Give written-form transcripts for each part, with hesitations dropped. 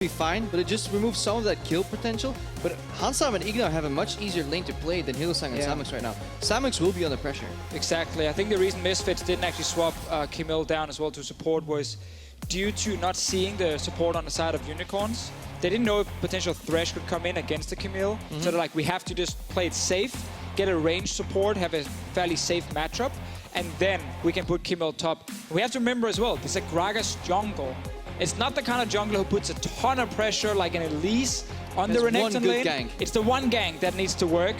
be fine, but it just removes some of that kill potential. But Hansam and Ignar have a much easier lane to play than Hillsang and Samux right now. Samux will be under pressure. Exactly. I think the reason Misfits didn't actually swap Camille down as well to support was due to not seeing the support on the side of Unicorns. They didn't know if potential Thresh could come in against the Camille. So they're like, we have to just play it safe, get a range support, have a fairly safe matchup, and then we can put Camille top. We have to remember as well, this is a Gragas jungle. It's not the kind of jungler who puts a ton of pressure like an Elise on the Renekton lane. Gank. It's the one gank that needs to work.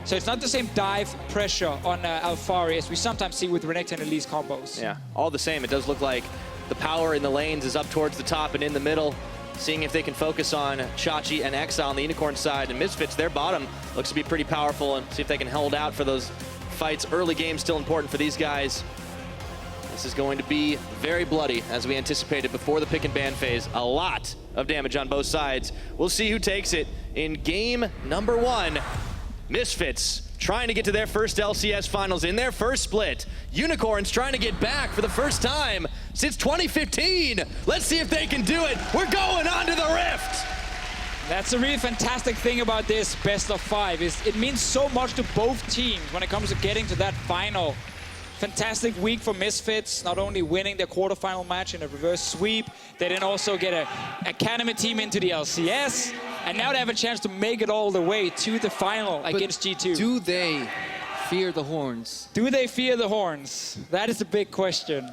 So it's not the same dive pressure on Alphari as we sometimes see with Renekton and Elise combos. Yeah, all the same, it does look like the power in the lanes is up towards the top and in the middle, seeing if they can focus on Chachi and Exile on the Unicorn side. And Misfits, their bottom looks to be pretty powerful, and see if they can hold out for those fights. Early game still important for these guys. This is going to be very bloody, as we anticipated before the pick and ban phase. A lot of damage on both sides. We'll see who takes it in game number 1. Misfits trying to get to their first LCS finals in their first split. Unicorns trying to get back for the first time since 2015. Let's see if they can do it. We're going on to the Rift. That's a really fantastic thing about this best of 5 is it means so much to both teams when it comes to getting to that final. Fantastic week for Misfits, not only winning their quarterfinal match in a reverse sweep, they then also get an academy team into the LCS, and now they have a chance to make it all the way to the final against G2. Do they fear the horns? Do they fear the horns? That is the big question.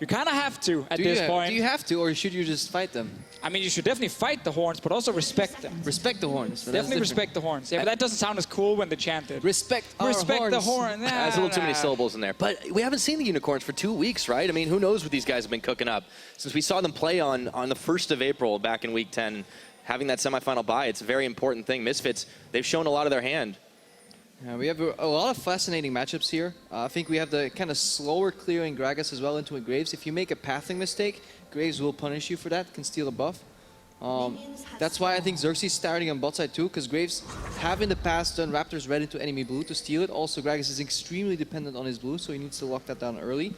You kind of have to at this point. Do you have to, or should you just fight them? I mean, you should definitely fight the horns, but also respect them. Respect the horns. Definitely respect the horns. Yeah, but that doesn't sound as cool when they chant it. Respect the horn. There's a little too many syllables in there. But we haven't seen the Unicorns for 2 weeks, right? I mean, who knows what these guys have been cooking up. Since we saw them play on the 1st of April back in week 10, having that semifinal bye, it's a very important thing. Misfits, they've shown a lot of their hand. Yeah, we have a lot of fascinating matchups here. I think we have the kind of slower clearing Gragas as well into a Graves. If you make a pathing mistake, Graves will punish you for that, can steal a buff. That's why I think Xerxes starting on bot side too, because Graves have in the past done Raptors red into enemy blue to steal it. Also, Gragas is extremely dependent on his blue, so he needs to lock that down early.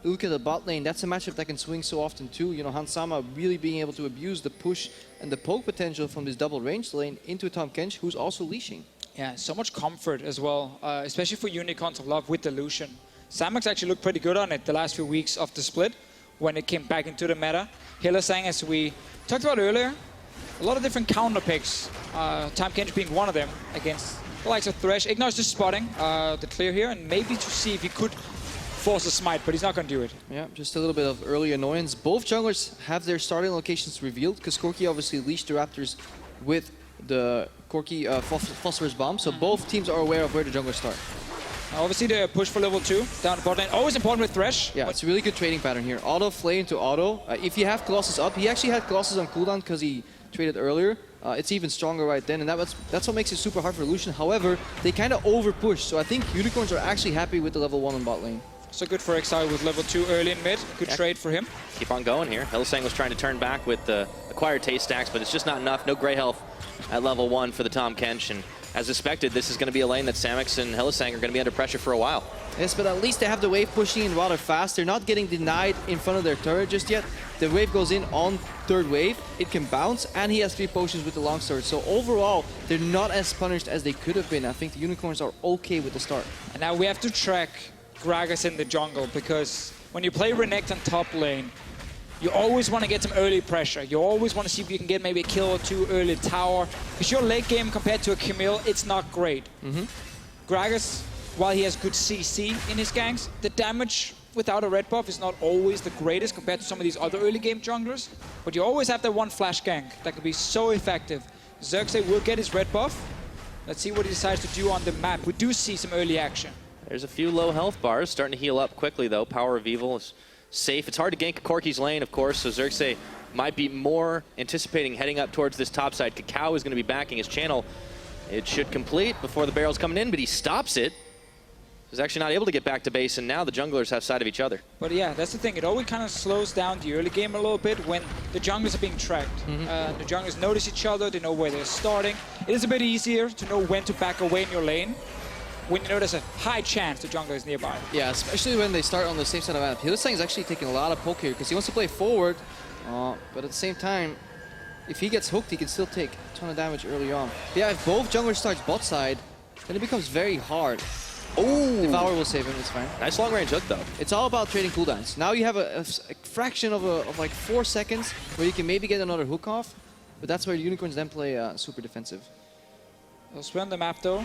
Look at the bot lane, that's a matchup that can swing so often too. You know, Hansama really being able to abuse the push and the poke potential from this double range lane into Tahm Kench, who's also leashing. Yeah, so much comfort as well, especially for Unicorns of Love with the Lucian. Samux actually looked pretty good on it the last few weeks of the split when it came back into the meta. Hillsang, as we talked about earlier, a lot of different counter picks. Tahm Kench being one of them against the likes of Thresh. Ignar's just spotting the clear here and maybe to see if he could force a smite, but he's not going to do it. Yeah, just a little bit of early annoyance. Both junglers have their starting locations revealed because Corki obviously leashed the Raptors with the Corki Phosphorus Bomb, so both teams are aware of where the junglers start. Obviously the push for level 2 down the bot lane, always important with Thresh. Yeah, it's a really good trading pattern here. Auto flame to auto. If you have Colossus up, he actually had Colossus on cooldown because he traded earlier. It's even stronger right then, and that's what makes it super hard for Lucian. However, they kind of over push, so I think Unicorns are actually happy with the level 1 on bot lane. So good for Exile with level 2 early in mid. Good trade for him. Keep on going here. Hillsang was trying to turn back with the acquired taste stacks, but it's just not enough. No gray health at level 1 for the Tahm Kench, and as expected, this is going to be a lane that Samux and Hillsang are going to be under pressure for a while. Yes, but at least they have the wave pushing in rather fast. They're not getting denied in front of their turret just yet. The wave goes in on 3rd wave. It can bounce, and he has 3 potions with the longsword. So overall, they're not as punished as they could have been. I think the Unicorns are okay with the start. And now we have to track Gragas in the jungle, because when you play Renekton top lane, you always want to get some early pressure. You always want to see if you can get maybe a kill or 2 early tower. Because your late game compared to a Camille, it's not great. Gragas, while he has good CC in his ganks, the damage without a red buff is not always the greatest compared to some of these other early game junglers. But you always have that one flash gank that can be so effective. Xerxes will get his red buff. Let's see what he decides to do on the map. We do see some early action. There's a few low health bars starting to heal up quickly though. Power of Evil is safe. It's hard to gank Corki's lane, of course, so Xerxes might be more anticipating heading up towards this top side. Cacao is going to be backing his channel. It should complete before the barrel's coming in, but he stops it. He's actually not able to get back to base, and now the junglers have sight of each other. But yeah, that's the thing. It always kind of slows down the early game a little bit when the junglers are being tracked. The junglers notice each other, they know where they're starting. It is a bit easier to know when to back away in your lane when you know there's a high chance the jungler is nearby. Yeah, especially when they start on the same side of the map. Hillsang is actually taking a lot of poke here because he wants to play forward, but at the same time, if he gets hooked, he can still take a ton of damage early on. Yeah, if both junglers starts bot side, then it becomes very hard. Oh! Devour will save him, it's fine. Nice long range hook, though. It's all about trading cooldowns. Now you have a fraction of like 4 seconds where you can maybe get another hook off, but that's where Unicorns then play super defensive. They'll spin the map though,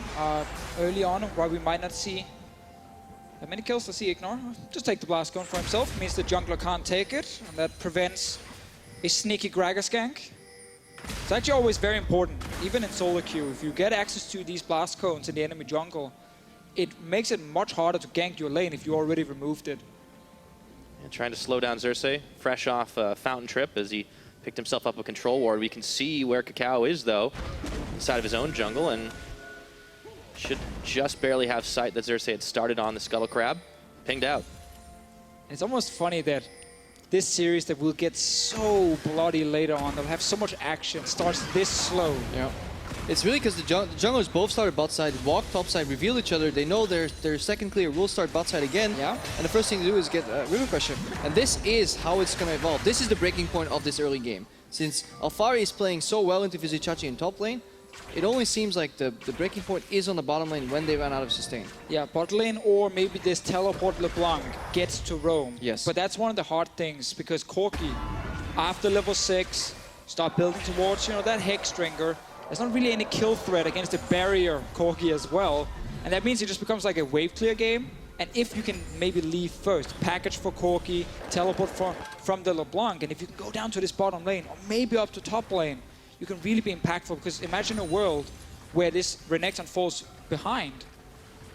early on, where we might not see that many kills. Let's see, ignore. Just take the blast going for himself. Means the jungler can't take it, and that prevents a sneaky Gragas gank. It's actually always very important, even in solo queue. If you get access to these blast cones in the enemy jungle, it makes it much harder to gank your lane if you already removed it. And trying to slow down Xerxes, fresh off Fountain Trip as he picked himself up a control ward. We can see where Kakao is, though, inside of his own jungle, and should just barely have sight that Xerxes had started on the Scuttle Crab. Pinged out. It's almost funny that this series that will get so bloody later on, they'll have so much action, starts this slow. Yeah. It's really because the junglers both started bot side, walk top side, reveal each other. They know their second clear will start bot side again. Yeah. And the first thing to do is get river pressure. And this is how it's going to evolve. This is the breaking point of this early game. Since Alphari is playing so well into Vizicsacsi in top lane, it only seems like the breaking point is on the bottom lane when they run out of sustain. Yeah, bot lane, or maybe this teleport LeBlanc gets to roam. Yes. But that's one of the hard things, because Corki, after level 6, start building towards, that Hex Stringer. There's not really any kill threat against the barrier Corki as well. And that means it just becomes like a wave clear game. And if you can maybe leave first, package for Corki, teleport from the LeBlanc, and if you can go down to this bottom lane, or maybe up to top lane, you can really be impactful. Because imagine a world where this Renekton falls behind.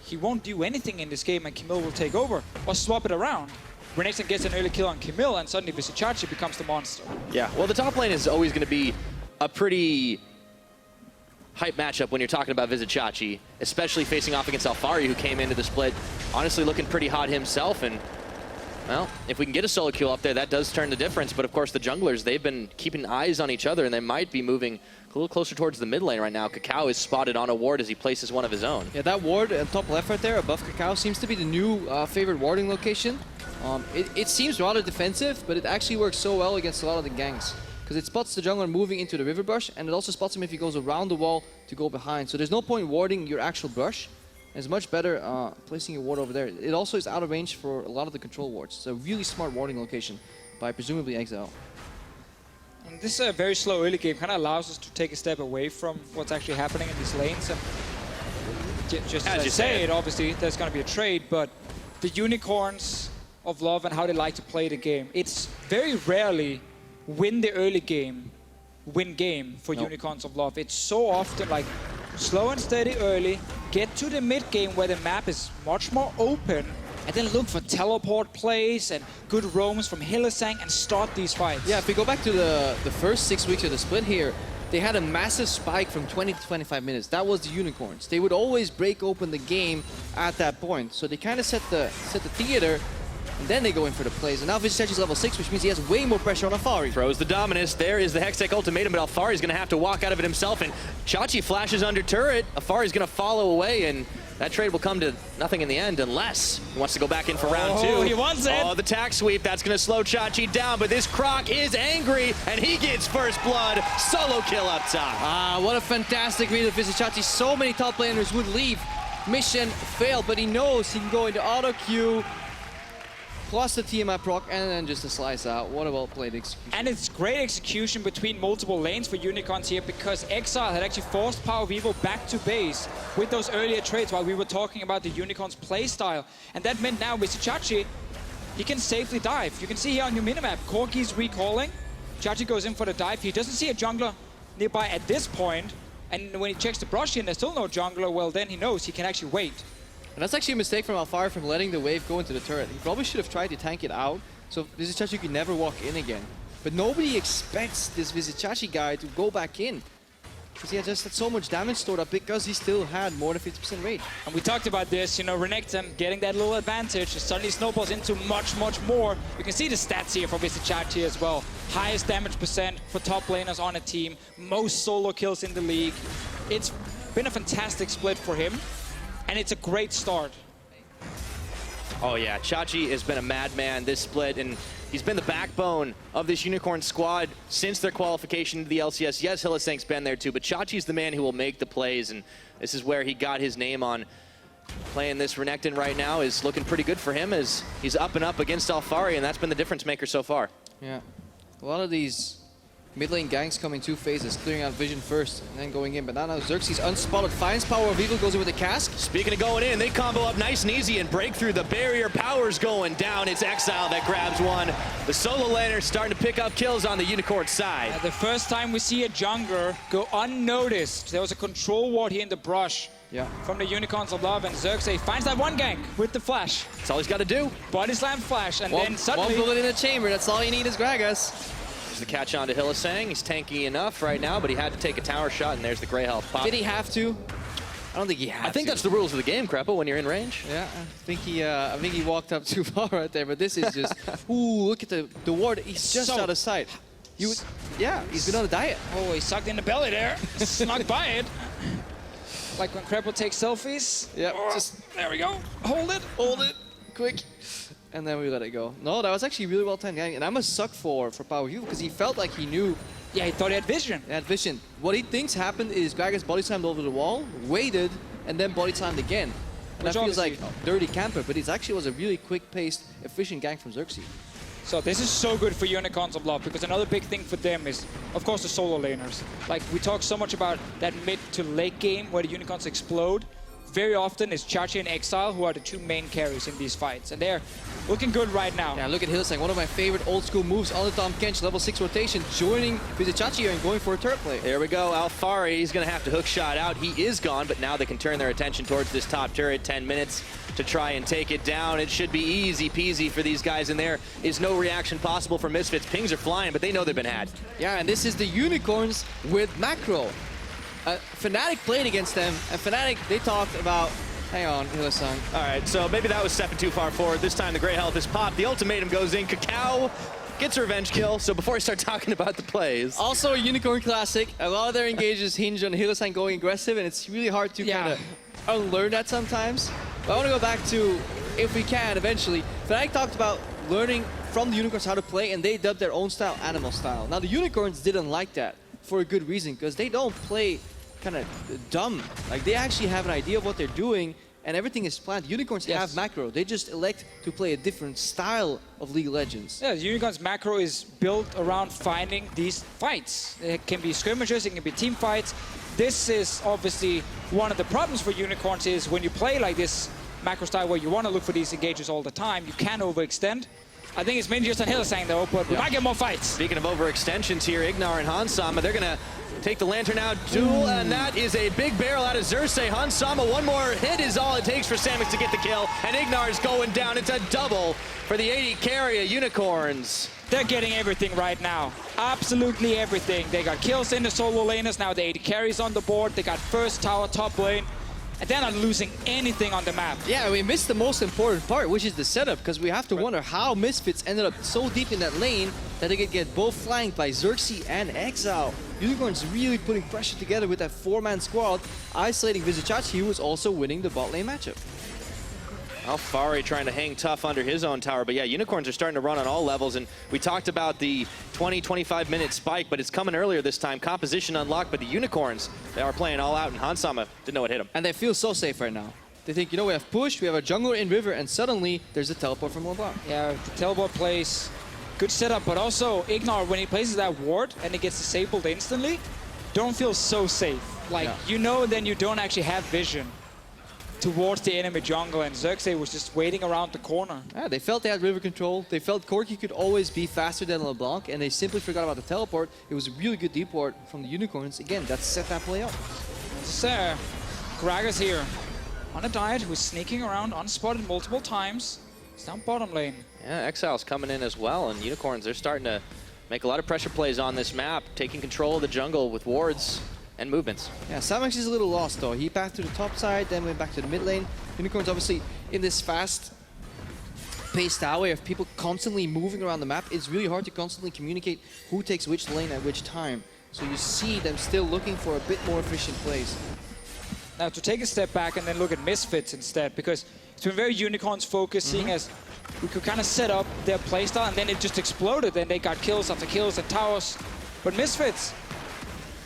He won't do anything in this game and Camille will take over. Or swap it around. Renekton gets an early kill on Camille and suddenly Vizicsacsi becomes the monster. Yeah, well, the top lane is always going to be a pretty hype matchup when you're talking about Vizicsacsi, especially facing off against Alphari, who came into the split honestly looking pretty hot himself. And, well, if we can get a solo kill up there, that does turn the difference. But, of course, the junglers, they've been keeping eyes on each other, and they might be moving a little closer towards the mid lane right now. Kakao is spotted on a ward as he places one of his own. Yeah, that ward at top left right there above Kakao seems to be the new favorite warding location. It seems rather defensive, but it actually works so well against a lot of the ganks. Because it spots the jungler moving into the river brush, and it also spots him if he goes around the wall to go behind. So there's no point warding your actual brush. It's much better placing your ward over there. It also is out of range for a lot of the control wards. It's a really smart warding location by presumably Exile. And this very slow early game kind of allows us to take a step away from what's actually happening in these lanes. And just as you say it, obviously there's going to be a trade, but the Unicorns of Love and how they like to play the game, it's very rarely win the early game, win game for Unicorns of Love. It's so often like slow and steady early, get to the mid game where the map is much more open, and then look for teleport plays and good roams from Hylissang and start these fights. Yeah, if we go back to the first 6 weeks of the split here, they had a massive spike from 20 to 25 minutes. That was the Unicorns. They would always break open the game at that point. So they kind of set the theater, and then they go in for the plays. And now Vizicsacsi's level 6, which means he has way more pressure on Alphari. Throws the Dominus. There is the Hextech ultimatum, but Alphari's going to have to walk out of it himself. And Chachi flashes under turret. Alphari's going to follow away, and that trade will come to nothing in the end unless he wants to go back in for round 2. Oh, he wants it. Oh, the tack sweep. That's going to slow Chachi down, but this Croc is angry, and he gets first blood. Solo kill up top. What a fantastic read of Vizicsacsi. So many top laners would leave. Mission failed, but he knows he can go into auto queue, plus the TMI proc, and then just a slice out. What a well-played execution. And it's great execution between multiple lanes for Unicorns here, because Exile had actually forced Power Vivo back to base with those earlier trades while we were talking about the Unicorns playstyle. And that meant now Vizicsacsi, he can safely dive. You can see here on your minimap, Corki's recalling. Chachi goes in for the dive. He doesn't see a jungler nearby at this point. And when he checks the brush and there's still no jungler, well, then he knows he can actually wait. And that's actually a mistake from Alphari from letting the wave go into the turret. He probably should have tried to tank it out, so Vizicsacsi could never walk in again. But nobody expects this Vizicsacsi guy to go back in, because he had just had so much damage stored up because he still had more than 50% rage. And we talked about this, Renekton getting that little advantage. It suddenly snowballs into much, much more. You can see the stats here for Vizicsacsi as well. Highest damage percent for top laners on a team, most solo kills in the league. It's been a fantastic split for him. And it's a great start. Oh yeah, Chachi has been a madman this split, and He's been the backbone of this Unicorn squad since their qualification to the LCS. Yes, Hylissang's been there too, but Chachi's the man who will make the plays, and this is where he got his name on. Playing this Renekton right now is looking pretty good for him as he's up and up against Alphari, and that's been the difference maker so far. Yeah, a lot of these mid lane ganks come in two phases, clearing out vision first and then going in. But now Xerxes unspotted, finds Power of Eagle, goes in with the cask. Speaking of going in, they combo up nice and easy and break through the barrier. Power's going down. It's Exile that grabs one. The solo laner starting to pick up kills on the Unicorn side. The first time we see a jungler go unnoticed. There was a control ward here in the brush. Yeah. From the Unicorns of Love, and Xerxes finds that one gank with the flash. That's all he's got to do. Body slam flash, and then suddenly... One bullet in the chamber, that's all you need is Gragas. There's the catch on to Hylissang. He's tanky enough right now, but he had to take a tower shot, and there's the Grey Health pop. Did he have to? I don't think he had to. I think that's the rules of the game, Krepo, when you're in range. Yeah, I think he walked up too far right there, but this is just... Ooh, look at the ward. He's just out of sight. Yeah, he's been on a diet. Oh, he sucked in the belly there. Snuck by it. Like when Krepo takes selfies. Yeah, there we go. Hold it, quick. And then we let it go. No, that was actually really well timed, and I must suck for Power View because he felt like he knew. Yeah, he thought he had vision. He had vision. What he thinks happened is Gragas body slammed over the wall, waited, and then body slammed again. And that feels like dirty camper, but it actually was a really quick-paced, efficient gank from Xerxes. So this is so good for Unicorns of Love, because another big thing for them is, of course, the solo laners. Like, we talk so much about that mid to late game where the Unicorns explode. Very often it's Chachi and Exile who are the two main carries in these fights, and they're looking good right now. Yeah, look at Hylissang, one of my favorite old school moves on the Tom Kench, level 6 rotation, joining with Chachi here and going for a turret play. There we go, Alphari, he's gonna have to hook shot out. He is gone, but now they can turn their attention towards this top turret. 10 minutes to try and take it down. It should be easy peasy for these guys, and there is no reaction possible for Misfits. Pings are flying, but they know they've been had. Yeah, and this is the Unicorns with macro. Fnatic played against them, and Fnatic, they talked about... Hang on, Hylissang. All right, so maybe that was stepping too far forward. This time the Grey Health is popped. The ultimatum goes in. Cacao gets a revenge kill. So before I start talking about the plays... Also a Unicorn classic. A lot of their engages hinge on Hylissang going aggressive, and it's really hard to kind of unlearn that sometimes. But I want to go back to, if we can, eventually. Fnatic talked about learning from the Unicorns how to play, and they dubbed their own style Animal Style. Now, the Unicorns didn't like that for a good reason, because they don't play kind of dumb. Like, they actually have an idea of what they're doing, and everything is planned. Unicorns have macro. They just elect to play a different style of League of Legends. Yeah, Unicorns macro is built around finding these fights. It can be skirmishes, it can be team fights. This is obviously one of the problems for Unicorns is when you play like this macro style where you want to look for these engages all the time, you can overextend. I think it's mainly just on Hylissang though, but we might get more fights. Speaking of overextensions here, Ignar and Hansama, they're gonna take the Lantern out duel, and that is a big barrel out of Xerxes. Hansama, one more hit is all it takes for Samus to get the kill, and Ignar is going down. It's a double for the 80 carry of Unicorns. They're getting everything right now. Absolutely everything. They got kills in the solo laners, now the 80 carries on the board. They got first tower top lane. And they're not losing anything on the map. Yeah, we missed the most important part, which is the setup, because we have to wonder how Misfits ended up so deep in that lane that they could get both flanked by Xerxes and Exile. Unicorns really putting pressure together with that 4-man squad, isolating Vizichachi, who was also winning the bot lane matchup. Alphari trying to hang tough under his own tower, but yeah, Unicorns are starting to run on all levels, and we talked about the 20-25 minute spike, but it's coming earlier this time. Composition unlocked, but the Unicorns, they are playing all out, and Hansama didn't know what hit him. And they feel so safe right now. They think, you know, we have push, we have a jungler in river, and suddenly there's a teleport from LeBlanc. Yeah, the teleport plays good setup, but also Ignar, when he places that ward and it gets disabled instantly, don't feel so safe. Like, you know, then you don't actually have vision towards the enemy jungle, and Xerxes was just waiting around the corner. Yeah, they felt they had river control. They felt Corki could always be faster than LeBlanc, and they simply forgot about the teleport. It was a really good deport from the Unicorns. Again, that set that play up. So, Gragas here on a diet who's sneaking around unspotted multiple times. It's down bottom lane. Yeah, Exile's coming in as well, and Unicorns, they're starting to make a lot of pressure plays on this map, taking control of the jungle with wards and movements. Yeah, Samax is a little lost though. He passed to the top side, then went back to the mid lane. Unicorns obviously in this fast-paced style way of people constantly moving around the map. It's really hard to constantly communicate who takes which lane at which time. So you see them still looking for a bit more efficient plays. Now to take a step back and then look at Misfits instead, because it's been very Unicorns focused, seeing as we could kind of set up their playstyle, and then it just exploded, and they got kills after kills and towers. But Misfits,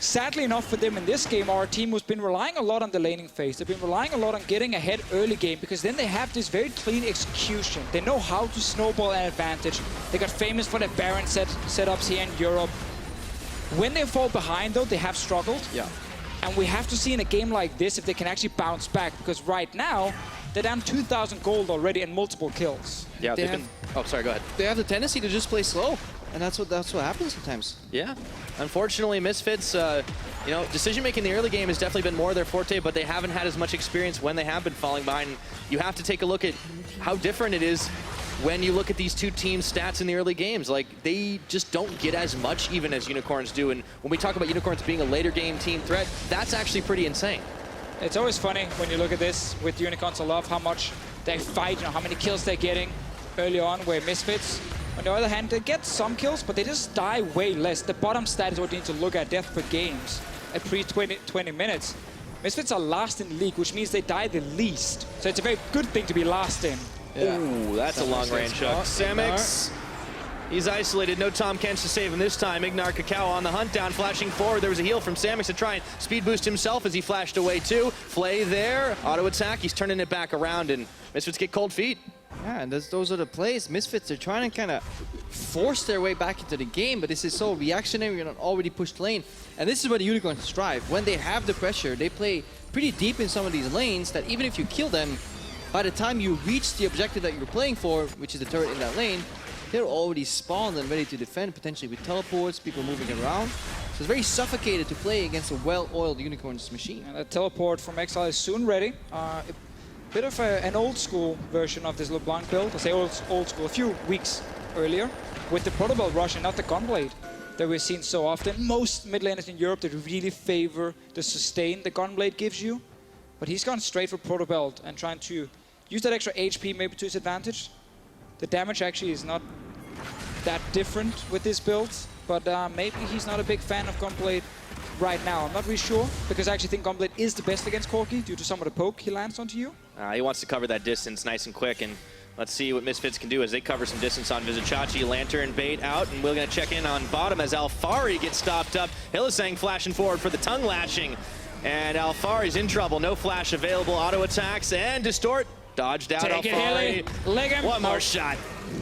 sadly enough for them in this game, our team has been relying a lot on the laning phase. They've been relying a lot on getting ahead early game, because then they have this very clean execution. They know how to snowball an advantage. They got famous for their Baron setups here in Europe. When they fall behind, though, they have struggled. Yeah. And we have to see in a game like this if they can actually bounce back, because right now, they're down 2,000 gold already and multiple kills. Yeah, They have- Oh, sorry, go ahead. They have the tendency to just play slow, and that's what happens sometimes. Yeah. Unfortunately, Misfits, you know, decision-making in the early game has definitely been more their forte, but they haven't had as much experience when they have been falling behind. You have to take a look at how different it is when you look at these two teams' stats in the early games. Like, they just don't get as much even as Unicorns do. And when we talk about Unicorns being a later game team threat, that's actually pretty insane. It's always funny when you look at this with Unicorns. I love how much they fight, you know, how many kills they're getting early on, where Misfits, on the other hand, they get some kills, but they just die way less. The bottom stat is what you need to look at, death per games at pre-20 minutes. Misfits are last in the league, which means they die the least. So it's a very good thing to be last in. Yeah. Ooh, that's a long-range shot. Samix, he's isolated. No Tom Kench to save him this time. Ignar Kakao on the hunt down, flashing forward. There was a heal from Samix to try and speed boost himself as he flashed away too. Flay there, auto attack. He's turning it back around, and Misfits get cold feet. Yeah, and those are the plays. Misfits are trying to kind of force their way back into the game, but this is so reactionary on an already pushed lane. And this is where the Unicorns strive. When they have the pressure, they play pretty deep in some of these lanes that even if you kill them, by the time you reach the objective that you're playing for, which is the turret in that lane, they're already spawned and ready to defend, potentially with teleports, people moving around. So it's very suffocated to play against a well-oiled Unicorns machine. And that teleport from Exile is soon ready. Bit of an old school version of this LeBlanc build. I say old school, a few weeks earlier, with the Protobelt rush and not the Gunblade that we've seen so often. Most mid laners in Europe that really favor the sustain the Gunblade gives you. But he's gone straight for Protobelt and trying to use that extra HP maybe to his advantage. The damage actually is not that different with this build, but maybe he's not a big fan of Gunblade right now. I'm not really sure, because I actually think Gunblade is the best against Corki due to some of the poke he lands onto you. He wants to cover that distance nice and quick, and let's see what Misfits can do as they cover some distance on Vizicachi. Lantern bait out, and we're going to check in on bottom as Alfari gets stopped up. Hillisang flashing forward for the tongue lashing, and Alfari's in trouble. No flash available. Auto attacks and distort. Dodged out. Take it, Alfari. Leg him. One more shot.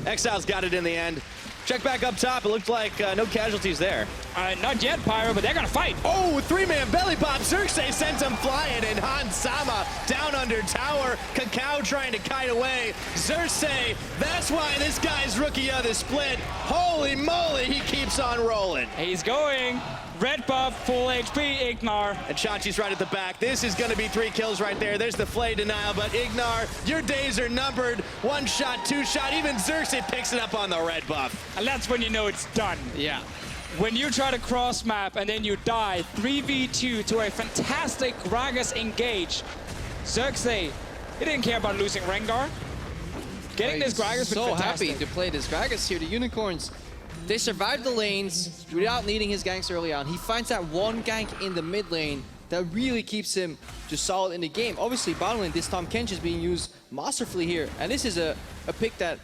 Exile's got it in the end. Check back up top. It looked like no casualties there. Not yet, Pyro, but they're going to fight. Oh, three-man belly pop. Xerxes sends him flying, and Han Sama down under tower. Kakao trying to kite away. Xerxes, that's why this guy's rookie of the split. Holy moly, he keeps on rolling. He's going. Red buff, full HP, Ignar. And Chachi's right at the back. This is going to be 3 kills right there. There's the Flay denial, but Ignar, your days are numbered. 1 shot, 2 shot. Even Xerxes picks it up on the red buff. And that's when you know it's done. Yeah. When you try to cross map and then you die 3v2 to a fantastic Gragas engage. Xerxes, he didn't care about losing Rengar. Getting this Gragas was so fantastic. happy to play this Gragas here. The Unicorns, they survived the lanes without needing his ganks early on. He finds that one gank in the mid lane that really keeps him just solid in the game. Obviously, bottom lane, this Tom Kench is being used masterfully here. And this is a pick that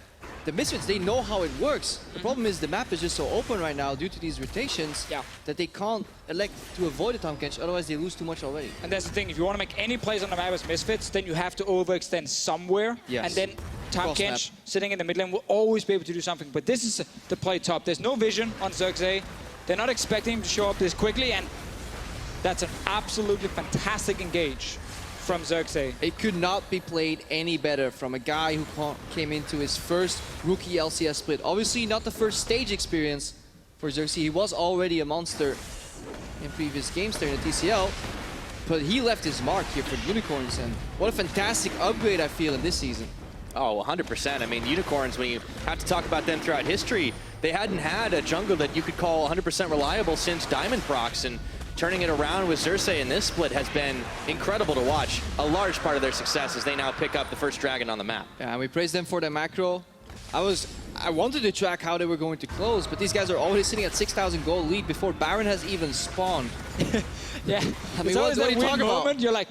the Misfits, they know how it works. The problem is the map is just so open right now due to these rotations that they can't elect to avoid the Tom Kench, otherwise they lose too much already. And that's the thing, if you want to make any plays on the map as Misfits, then you have to overextend somewhere. Yes. And then Tom Cross Kench map. sitting in the mid lane will always be able to do something. But this is the play top. There's no vision on Xerxes. They're not expecting him to show up this quickly, and that's an absolutely fantastic engage from Xerxes. It could not be played any better from a guy who came into his first rookie LCS split. Obviously not the first stage experience for Xerxes. He was already a monster in previous games there in the TCL, but he left his mark here for the Unicorns, and what a fantastic upgrade I feel in this season. Oh, 100%. I mean, Unicorns, when you have to talk about them throughout history, they hadn't had a jungle that you could call 100% reliable since Diamond Prox, and turning it around with Xerxes in this split has been incredible to watch. A large part of their success as they now pick up the first dragon on the map. Yeah, and we praised them for their macro. I wanted to track how they were going to close, but these guys are already sitting at 6,000 gold lead before Baron has even spawned. Yeah, I mean, it's always what are that you weird talking about? moment. You're like,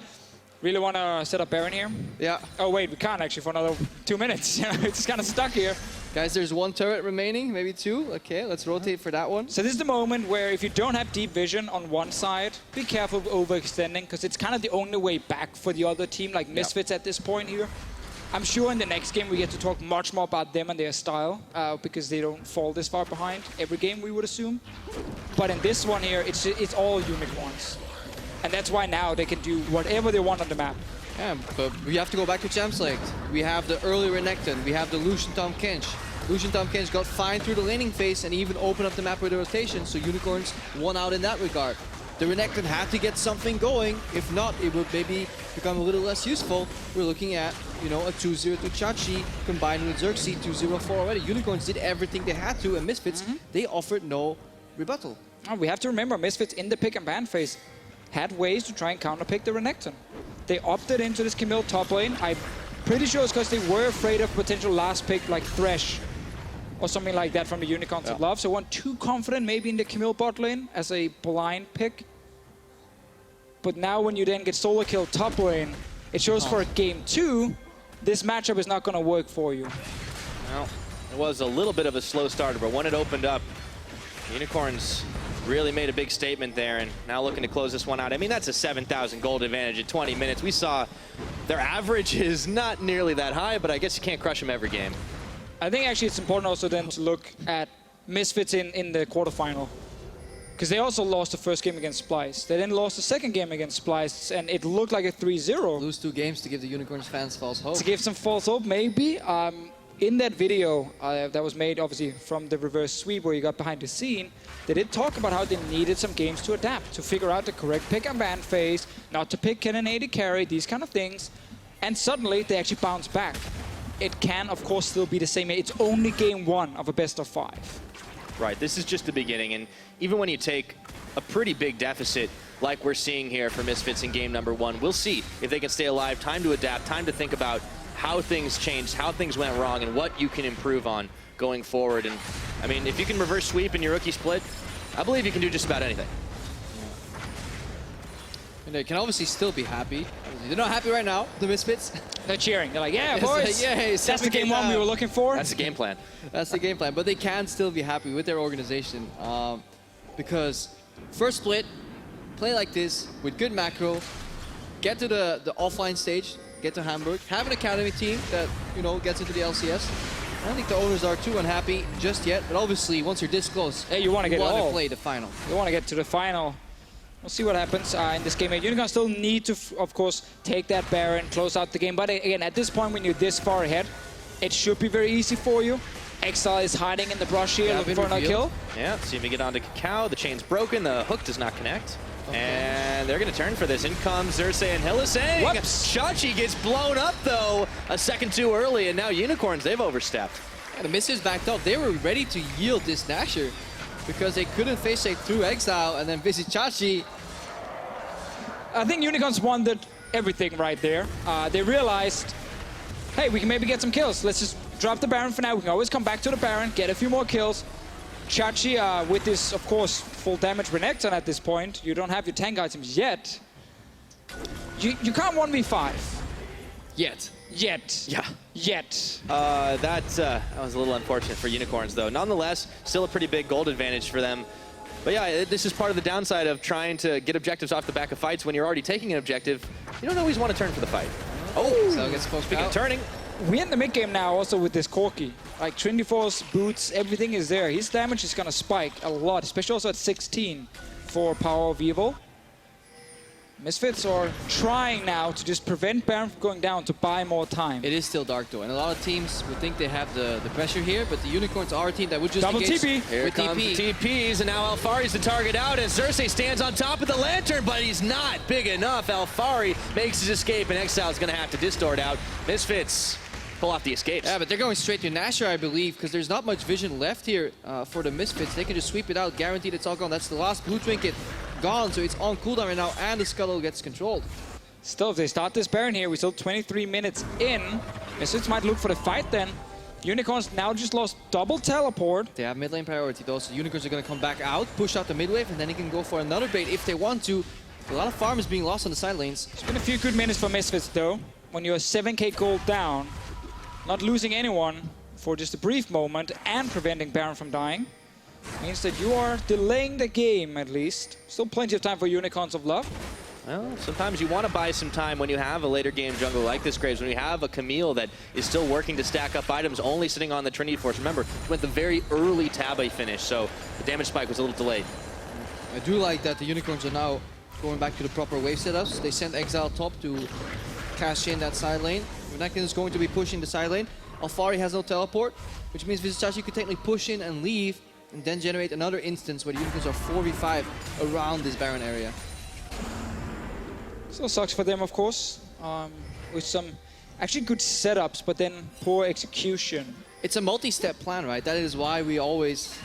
Really want to set up Baron here? Yeah. Oh wait, we can't actually for another 2 minutes. It's kind of stuck here. Guys, there's one turret remaining, maybe two. Okay, let's rotate for that one. So this is the moment where if you don't have deep vision on one side, be careful of overextending, because it's kind of the only way back for the other team, like Misfits at this point here. I'm sure in the next game we get to talk much more about them and their style, because they don't fall this far behind every game, we would assume. But in this one here, it's all unicorns. And that's why now they can do whatever they want on the map. Yeah, but we have to go back to Champs League. We have the early Renekton, we have the Lucian Tom Kench. Lucian Tom Kench got fine through the laning phase and even opened up the map with the rotation, so Unicorns won out in that regard. The Renekton had to get something going, if not, it would maybe become a little less useful. We're looking at, you know, a 2-0 to Chachi combined with Xerxes, 2-0-4 already. Unicorns did everything they had to, and Misfits, they offered no rebuttal. Oh, we have to remember, Misfits in the pick and ban phase had ways to try and counterpick the Renekton. They opted into this Camille top lane. I'm pretty sure it's because they were afraid of potential last pick like Thresh or something like that from the Unicorns of Love. So weren't too confident maybe in the Camille bot lane as a blind pick. But now when you then get solo kill top lane, it shows for a game 2, this matchup is not going to work for you. Well, it was a little bit of a slow starter, but when it opened up, Unicorns really made a big statement there, and now looking to close this one out. I mean, that's a 7,000 gold advantage in 20 minutes. We saw their average is not nearly that high, but I guess you can't crush them every game. I think actually it's important also then to look at Misfits in the quarterfinal. Because they also lost the first game against Splice. They then lost the second game against Splice, and it looked like a 3-0. Lose 2 games to give the Unicorns fans false hope. To give some false hope, maybe. In that video that was made, obviously, from the reverse sweep where you got behind the scene, they did talk about how they needed some games to adapt, to figure out the correct pick and ban phase, not to pick Kennen AD carry, these kind of things. And suddenly, they actually bounce back. It can, of course, still be the same. It's only game 1 of a best of 5. Right, this is just the beginning, and even when you take a pretty big deficit like we're seeing here for Misfits in game number 1, we'll see if they can stay alive, time to adapt, time to think about how things changed, how things went wrong, and what you can improve on going forward. And I mean, if you can reverse sweep in your rookie split, I believe you can do just about anything. And they can obviously still be happy. They're not happy right now, the Misfits. They're cheering. They're like, yeah, boys. Yay, that's the game 1 we were looking for. That's the game plan. That's the game plan. But they can still be happy with their organization because first split, play like this with good macro, get to the offline stage, get to Hamburg, have an academy team that, you know, gets into the LCS. I don't think the owners are too unhappy just yet, but obviously once you're this close, hey, you want to get it all. Play the final. You want to get to the final. We'll see what happens in this game. Unicorns still need to, of course, take that Baron, close out the game. But again, at this point, when you're this far ahead, it should be very easy for you. Exile is hiding in the brush here, looking for another kill. Yeah, see if we get onto Cacao. The chain's broken. The hook does not connect. Okay. And they're going to turn for this. In comes Xerxes and Hillisang. Chachi gets blown up, though, a second too early. And now Unicorns, they've overstepped. Yeah, the Misfits backed up. They were ready to yield this Nasher because they couldn't face it through Exile and then visit Chachi. I think Unicorns wanted everything right there. They realized, hey, we can maybe get some kills. Let's just drop the Baron for now. We can always come back to the Baron, get a few more kills. Chachi, with this, of course, full damage Renekton at this point, you don't have your tank items yet. You can't 1v5. Yet. Yeah. Yet. That was a little unfortunate for Unicorns, though. Nonetheless, still a pretty big gold advantage for them. But yeah, this is part of the downside of trying to get objectives off the back of fights. When you're already taking an objective, you don't always want to turn for the fight. Oh, so it gets close. Speaking of turning. We're in the mid game now also with this Corki. Like Trinity4's boots, everything is there. His damage is going to spike a lot, especially also at 16 for Power of Evil. Misfits are trying now to just prevent Baron from going down to buy more time. It is still dark though, and a lot of teams would think they have the pressure here, but the Unicorns are a team that would just double TP. Here comes TPs, and now Alfari's the target out, and Xerxes stands on top of the lantern, but he's not big enough. Alfari makes his escape, and Exile's going to have to distort out. Misfits pull off the escapes. Yeah, but they're going straight to Nasher, I believe, because there's not much vision left here for the Misfits. They can just sweep it out, guaranteed it's all gone. That's the last blue trinket gone, so it's on cooldown right now, and the Scuttle gets controlled. Still, if they start this Baron here, we're still 23 minutes in. Misfits might look for the fight then. Unicorns now just lost double teleport. They have mid lane priority though, so Unicorns are going to come back out, push out the mid wave, and then they can go for another bait if they want to. A lot of farm is being lost on the side lanes. It's been a few good minutes for Misfits, though. When you're 7k gold down, not losing anyone for just a brief moment and preventing Baron from dying means that you are delaying the game, at least. Still plenty of time for Unicorns of Love. Well, sometimes you want to buy some time when you have a later game jungle like this, Graves. When you have a Camille that is still working to stack up items, only sitting on the Trinity Force. Remember, he went the very early Tabe finish, so the damage spike was a little delayed. I do like that the Unicorns are now going back to the proper wave setups. They sent Exile top to cash in that side lane. Renekton is going to be pushing the side lane. Alfari has no teleport, which means Vizicsacsi could technically push in and leave, and then generate another instance where the Unicorns are 4v5 around this Baron area. Still sucks for them, of course, with some actually good setups, but then poor execution. It's a multi-step plan, right? That is why we always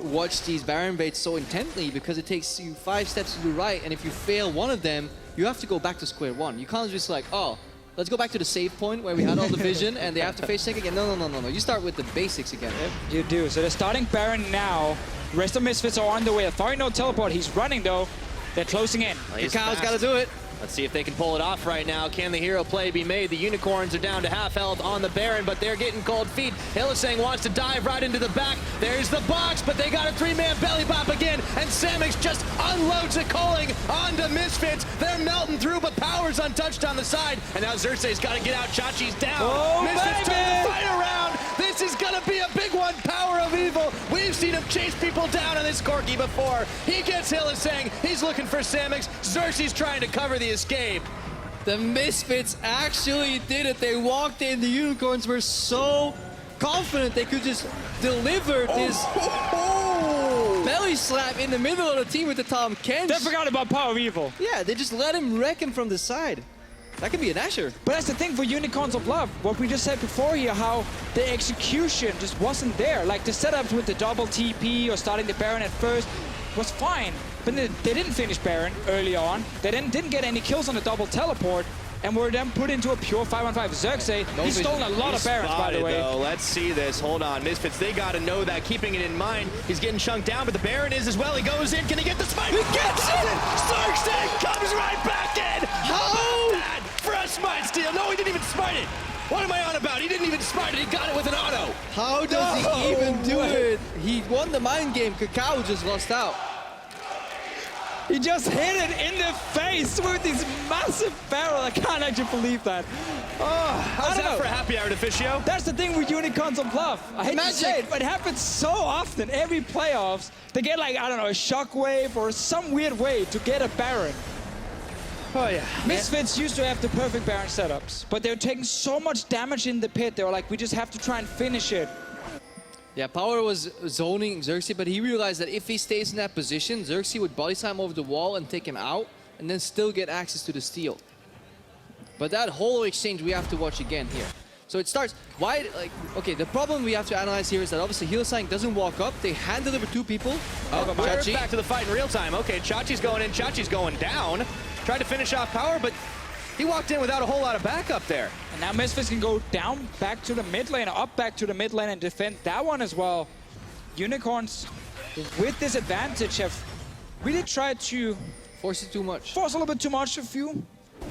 watch these Baron baits so intently, because it takes you 5 steps to the right, and if you fail one of them, you have to go back to square one. You can't just like, oh, let's go back to the save point where we had all the vision and they have to face check again. No. You start with the basics again. Yep, you do. So they're starting Baron now. The rest of Misfits are on the way. Alfari no teleport. He's running, though. They're closing in. Well, Cacau's got to do it. Let's see if they can pull it off right now. Can the hero play be made? The Unicorns are down to half health on the Baron, but they're getting cold feet. Hylissang wants to dive right into the back. There's the box, but they got a 3-man belly bop again, and Samix just unloads a calling onto Misfits. They're melting through, but Power's untouched on the side, and now Xerxes got to get out. Chachi's down. Oh, Misfits baby! turn the fight around. This is going to be a big one. Power of Evil. We've seen him chase people down on this Corki before. He gets Hylissang. He's looking for Samix. Xerxes trying to cover the escape. The Misfits actually did it. They walked in. The Unicorns were so confident they could just deliver this belly slap in the middle of the team with the Tom Kench. They forgot about Power of Evil. Yeah, they just let him wreck him from the side. That could be an Asher. But that's the thing for Unicorns of Love. What we just said before here, how the execution just wasn't there. Like the setups with the double TP or starting the Baron at first was fine. But they didn't finish Baron early on. They didn't get any kills on the double teleport. And were then put into a pure 5-on-5. Xerxes, he's stolen a lot of Barons, by the way. Though. Let's see this. Hold on. Misfits, they got to know that. Keeping it in mind. He's getting chunked down, but the Baron is as well. He goes in. Can he get the smite? He gets it! Xerxes comes right back in! How bad for a smite steal? No, he didn't even smite it. What am I on about? He didn't even smite it. He got it with an auto. How does he even do it? He won the mind game. Cacao just lost out. He just hit it in the face with this massive barrel. I can't actually believe that. Oh, how's that for a happy hour, Officio? That's the thing with Unicorns of Love. I hate to say it, but it happens so often. Every playoffs, they get like, I don't know, a shockwave or some weird way to get a Baron. Oh, yeah. Misfits used to have the perfect Baron setups, but they were taking so much damage in the pit. They were like, we just have to try and finish it. Yeah, Power was zoning Xerxes, but he realized that if he stays in that position, Xerxes would body slam over the wall and take him out, and then still get access to the steal. But that whole exchange we have to watch again here. So it starts, okay, the problem we have to analyze here is that obviously Hylissang doesn't walk up, they hand deliver 2 people. We're back to the fight in real time. Okay, Chachi's going in, Chachi's going down. Tried to finish off Power, but he walked in without a whole lot of backup there. And now Misfits can go down back to the mid lane, up back to the mid lane and defend that one as well. Unicorns, with this advantage, have really tried to force it too much. Force a little bit too much, a few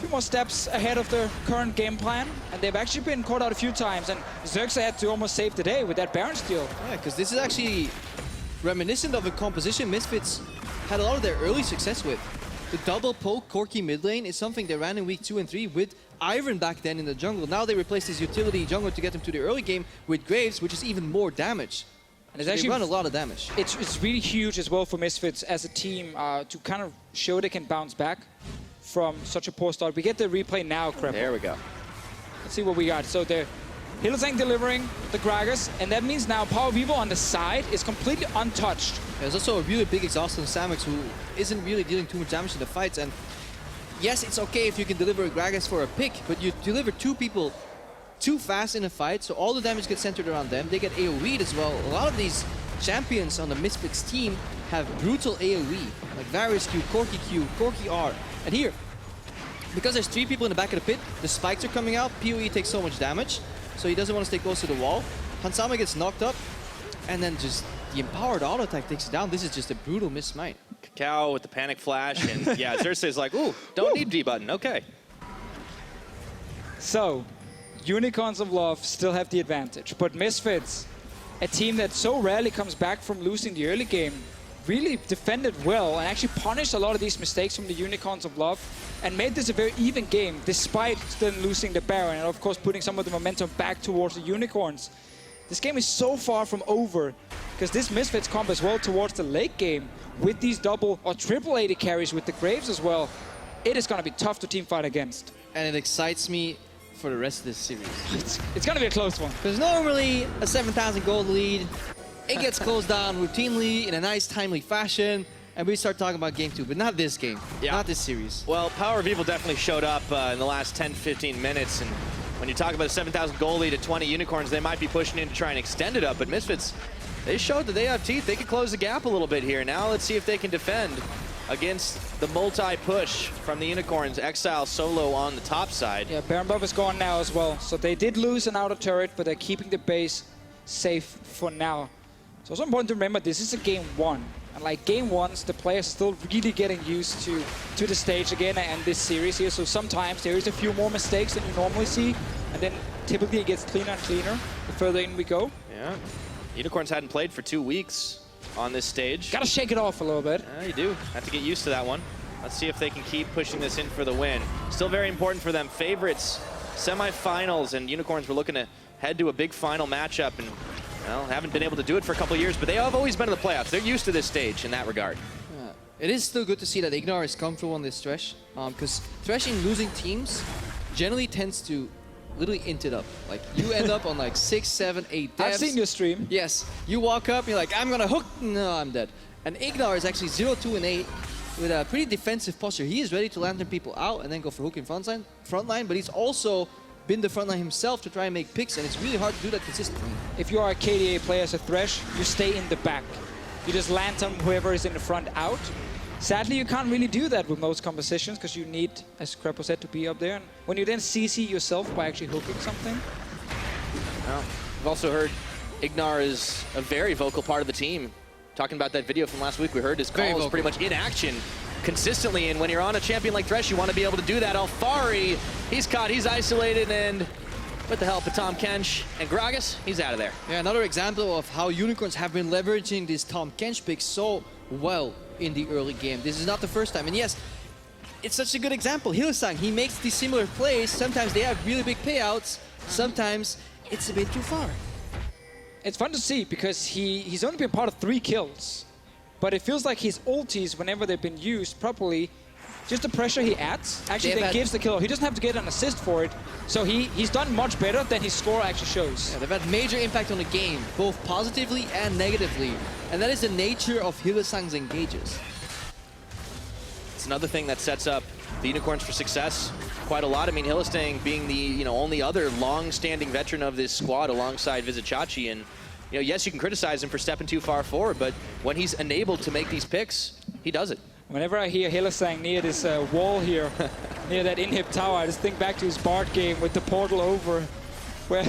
more steps ahead of the current game plan. And they've actually been caught out a few times. And Xerxes had to almost save the day with that Baron steal. Yeah, because this is actually reminiscent of a composition Misfits had a lot of their early success with. The double poke Corki mid lane is something they ran in week 2 and 3 with Iron back then in the jungle. Now they replaced his utility jungler to get him to the early game with Graves, which is even more damage. And so they run a lot of damage. It's really huge as well for Misfits as a team to kind of show they can bounce back from such a poor start. We get the replay now, Crep. There we go. Let's see what we got. So they're Hylissang delivering the Gragas, and that means now Power of Evil on the side is completely untouched. There's also a really big exhaust on Samix who isn't really dealing too much damage in the fights. And yes, it's okay if you can deliver a Gragas for a pick, but you deliver 2 people too fast in a fight, so all the damage gets centered around them. They get AoE'd as well. A lot of these champions on the Misfits team have brutal AoE, like Varus Q, Corki Q, Corki R. And here, because there's 3 people in the back of the pit, the spikes are coming out, PoE takes so much damage, so he doesn't want to stay close to the wall. Hansama gets knocked up, and then just the empowered auto attack takes it down. This is just a brutal miss smite. Cow with the panic flash, and yeah, Xerxes like, ooh, don't need D button, okay. So, Unicorns of Love still have the advantage, but Misfits, a team that so rarely comes back from losing the early game, really defended well and actually punished a lot of these mistakes from the Unicorns of Love and made this a very even game despite still losing the Baron and of course putting some of the momentum back towards the Unicorns. This game is so far from over because this Misfits comp as well towards the late game with these double or triple AD carries with the Graves as well. It is going to be tough to teamfight against. And it excites me for the rest of this series. It's going to be a close one. Because normally a 7,000 gold lead, it gets closed down routinely in a nice, timely fashion, and we start talking about game 2, but not this game, not this series. Well, Power of Evil definitely showed up in the last 10-15 minutes, and when you talk about a 7,000 goal lead at 20 Unicorns, they might be pushing in to try and extend it up, but Misfits, they showed that they have teeth. They could close the gap a little bit here. Now let's see if they can defend against the multi-push from the Unicorns. Exile solo on the top side. Yeah, Baron buff is gone now as well, so they did lose an outer turret, but they're keeping the base safe for now. So it's also important to remember this is a game 1. And like game 1s, the players are still really getting used to the stage again and this series here. So sometimes there is a few more mistakes than you normally see. And then typically it gets cleaner and cleaner the further in we go. Yeah. Unicorns hadn't played for 2 weeks on this stage. Gotta shake it off a little bit. Yeah, you do. Have to get used to that one. Let's see if they can keep pushing this in for the win. Still very important for them. Favorites, semifinals, and Unicorns were looking to head to a big final matchup. And well, haven't been able to do it for a couple of years, but they have always been in the playoffs. They're used to this stage in that regard. Yeah. It is still good to see that Ignar is comfortable on this Thresh, because Thresh in losing teams generally tends to literally int it up. Like, you end up on like 6, 7, 8 deaths. I've seen your stream. Yes. You walk up, you're like, I'm gonna hook. No, I'm dead. And Ignar is actually 0, 2, and 8 with a pretty defensive posture. He is ready to lantern people out and then go for hook in front line, but he's also been the frontline himself to try and make picks, and it's really hard to do that consistently. If you are a KDA player as a Thresh, you stay in the back. You just lantern whoever is in the front out. Sadly, you can't really do that with most compositions because you need, as Crepo said, to be up there. And when you then CC yourself by actually hooking something. Well, we've also heard Ignar is a very vocal part of the team. Talking about that video from last week, we heard his call is pretty much in action consistently, and when you're on a champion like Thresh, you want to be able to do that. Alfari, he's caught, he's isolated, and with the help of Tom Kench and Gragas, he's out of there. Yeah, another example of how Unicorns have been leveraging this Tom Kench pick so well in the early game. This is not the first time, and yes, it's such a good example. Hillsang, he makes these similar plays. Sometimes they have really big payouts, sometimes it's a bit too far. It's fun to see because he's only been part of 3 kills. But it feels like his ultis, whenever they've been used properly, just the pressure he adds actually then gives the kill. He doesn't have to get an assist for it. So he's done much better than his score actually shows. Yeah, they've had major impact on the game, both positively and negatively. And that is the nature of Hillsang's engages. It's another thing that sets up the Unicorns for success quite a lot. I mean, Hillsang being the only other long-standing veteran of this squad alongside Vizichachi, and yes, you can criticize him for stepping too far forward, but when he's enabled to make these picks, he does it. Whenever I hear Hillsang near this wall here, near that inhib tower, I just think back to his Bard game with the portal over, where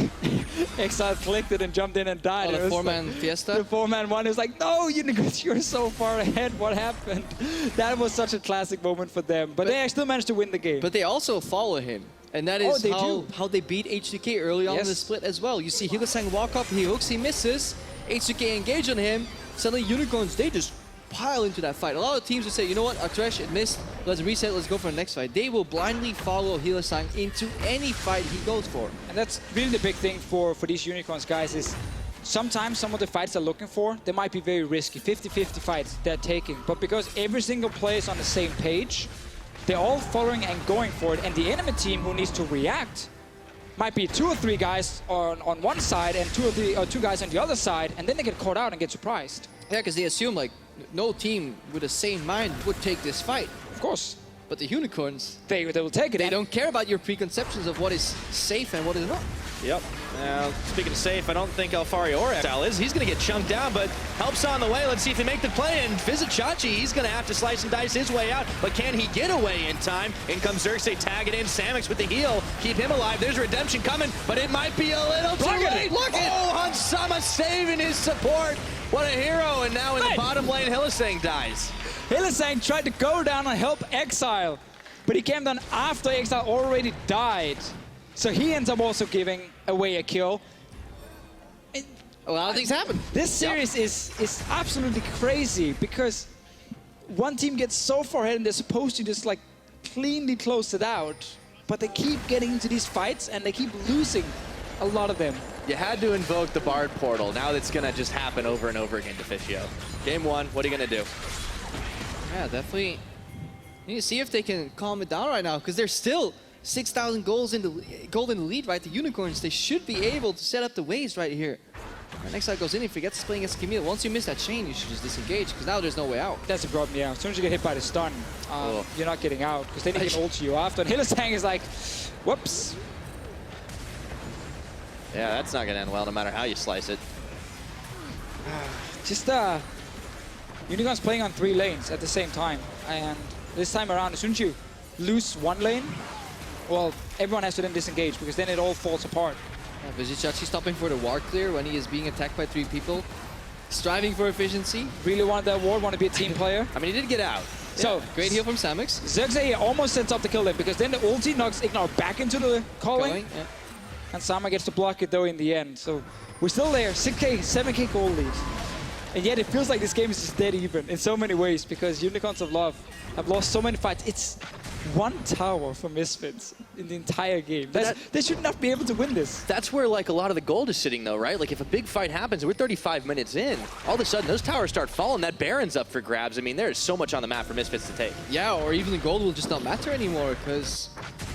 Exile clicked it and jumped in and died. Oh, the 4-man Fiesta? The 4-man one. It was like, no, you're so far ahead. What happened? That was such a classic moment for them. But they still managed to win the game. But they also follow him. And that is how they beat HDK early on in the split as well. You see Hillsang walk up, he hooks, he misses. HDK engage on him. Suddenly Unicorns, they just pile into that fight. A lot of teams would say, you know what, our Thresh, it missed. Let's reset, let's go for the next fight. They will blindly follow Hillsang into any fight he goes for. And that's really the big thing for these Unicorns guys is sometimes some of the fights they're looking for, they might be very risky. 50-50 fights they're taking. But because every single player is on the same page, they're all following and going for it, and the enemy team who needs to react might be 2 or 3 guys on one side and 2 guys on the other side, and then they get caught out and get surprised. Yeah, because they assume like no team with a sane mind would take this fight. Of course. But the Unicorns, they will take it. They don't care about your preconceptions of what is safe and what is not. Yep. Now, speaking of safe, I don't think Alfari or Exile is. He's going to get chunked down, but help's on the way. Let's see if they make the play. And Vizichachi, he's going to have to slice and dice his way out. But can he get away in time? In comes Xerxes, tag it in. Samix with the heal. Keep him alive. There's redemption coming, but it might be a little too late. Look at Hansama saving his support. What a hero. And now in the bottom lane, Hillsang dies. Hylissang tried to go down and help Exile, but he came down after Exile already died. So he ends up also giving away a kill. A lot of things happen. This series is absolutely crazy because one team gets so far ahead and they're supposed to just like cleanly close it out, but they keep getting into these fights and they keep losing a lot of them. You had to invoke the Bard portal. Now it's going to just happen over and over again, Deficio. Game 1, what are you going to do? Yeah, definitely. You need to see if they can calm it down right now, because they're still 6,000 gold in the lead, right? The Unicorns, they should be able to set up the waves right here. And Exile goes in, he forgets to play against Camille. Once you miss that chain, you should just disengage, because now there's no way out. That's a problem, yeah. As soon as you get hit by the stun, you're not getting out, because then he can ult you after. And Hylissang is like, whoops. Yeah, that's not going to end well, no matter how you slice it. Just Unicorns playing on 3 lanes at the same time, and this time around, as soon as you lose one lane, well, everyone has to then disengage, because then it all falls apart. Yeah, Vizichachi stopping for the ward clear when he is being attacked by 3 people, striving for efficiency. Really wanted that ward, want to be a team player. I mean, he did get out. So, great heal from Samix. Zerxay almost sets up the kill then, because then the ulti knocks Ignore back into the calling. Yeah. And Sama gets to block it though in the end. So we're still there, 6k, 7k gold lead. And yet it feels like this game is just dead even in so many ways, because Unicorns of Love have lost so many fights. It's 1 tower for Misfits in the entire game. They should not be able to win this. That's where like a lot of the gold is sitting though, right? Like if a big fight happens, we're 35 minutes in, all of a sudden those towers start falling, that Baron's up for grabs. I mean, there's so much on the map for Misfits to take. Yeah, or even the gold will just not matter anymore, because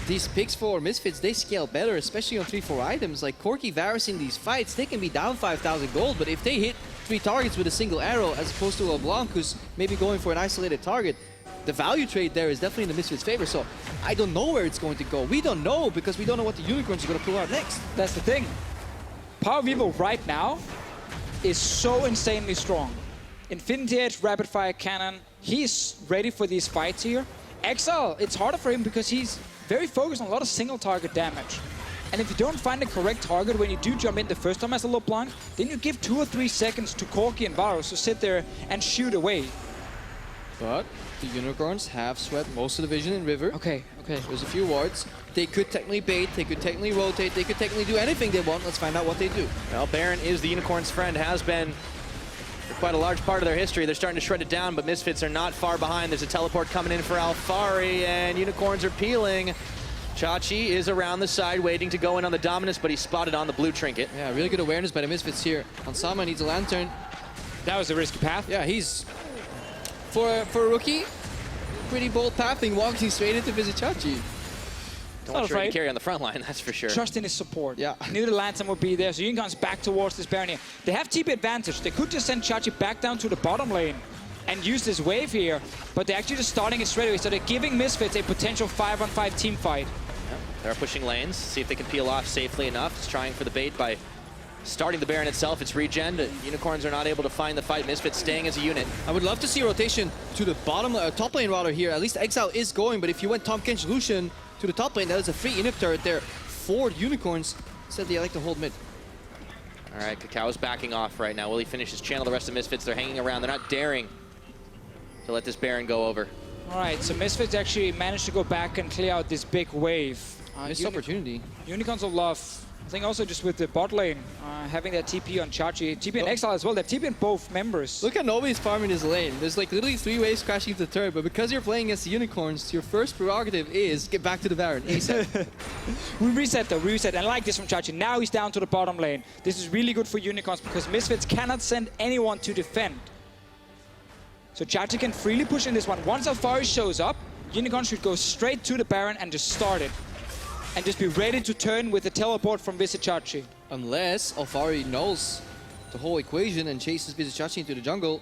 these picks for Misfits, they scale better, especially on 3-4 items. Like Corki, Varus in these fights, they can be down 5,000 gold, but if they hit 3 targets with a single arrow, as opposed to LeBlanc, who's maybe going for an isolated target, the value trade there is definitely in the Misfits' favor. So I don't know where it's going to go. We don't know, because we don't know what the Unicorns are going to pull out next. That's the thing. Power Vivo right now is so insanely strong. Infinity Edge, Rapid Fire Cannon, he's ready for these fights here. Exile, it's harder for him because he's very focused on a lot of single target damage. And if you don't find the correct target when you do jump in the first time as a LeBlanc, then you give 2 or 3 seconds to Corki and Varus to sit there and shoot away. But the Unicorns have swept most of the vision in River. Okay. There's a few wards. They could technically bait, they could technically rotate, they could technically do anything they want. Let's find out what they do. Well, Baron is the Unicorn's friend, has been for quite a large part of their history. They're starting to shred it down, but Misfits are not far behind. There's a teleport coming in for Alfari, and Unicorns are peeling. Chachi is around the side waiting to go in on the Dominus, but he's spotted on the blue trinket. Yeah, really good awareness by the Misfits here. Ansama needs a lantern. That was a risky path. Yeah, he's, for a rookie, pretty bold pathing, walking straight into Vizichachi. Don't want to carry on the front line, that's for sure. Trust in his support. Yeah. Knew the lantern would be there, so Unicorns back towards this Baron here. They have TP advantage. They could just send Chachi back down to the bottom lane and use this wave here, but they're actually just starting it straight away, so they're giving Misfits a potential 5-on-5 team fight. Yeah, they're pushing lanes, see if they can peel off safely enough. Just trying for the bait by starting the Baron itself. It's regen. Unicorns are not able to find the fight. Misfits staying as a unit. I would love to see a rotation to the bottom, top lane rather here. At least Exile is going, but if you went Tom Kench Lucian to the top lane, that is a free inhib turret there for the Unicorns. Said they like to hold mid. All right, Cacao backing off right now. Will he finish his channel? The rest of Misfits, they're hanging around. They're not daring to let this Baron go over. All right, so Misfits actually managed to go back and clear out this big wave. Missed opportunity. Unicorns of Love, I think also just with the bot lane, having that TP on Chachi, TP and Exile as well. They've TP in both members. Look at Nobody's farming his lane. There's like literally 3 waves crashing into the turret, but because you're playing against the Unicorns, your first prerogative is get back to the Baron ASAP. We reset though, and I like this from Chachi. Now he's down to the bottom lane. This is really good for Unicorns because Misfits cannot send anyone to defend. So Chachi can freely push in this one. Once Alfari shows up, Unicorns should go straight to the Baron and just start it. And just be ready to turn with the teleport from Vizichachi. Unless Alfari knows the whole equation and chases Vizichachi into the jungle.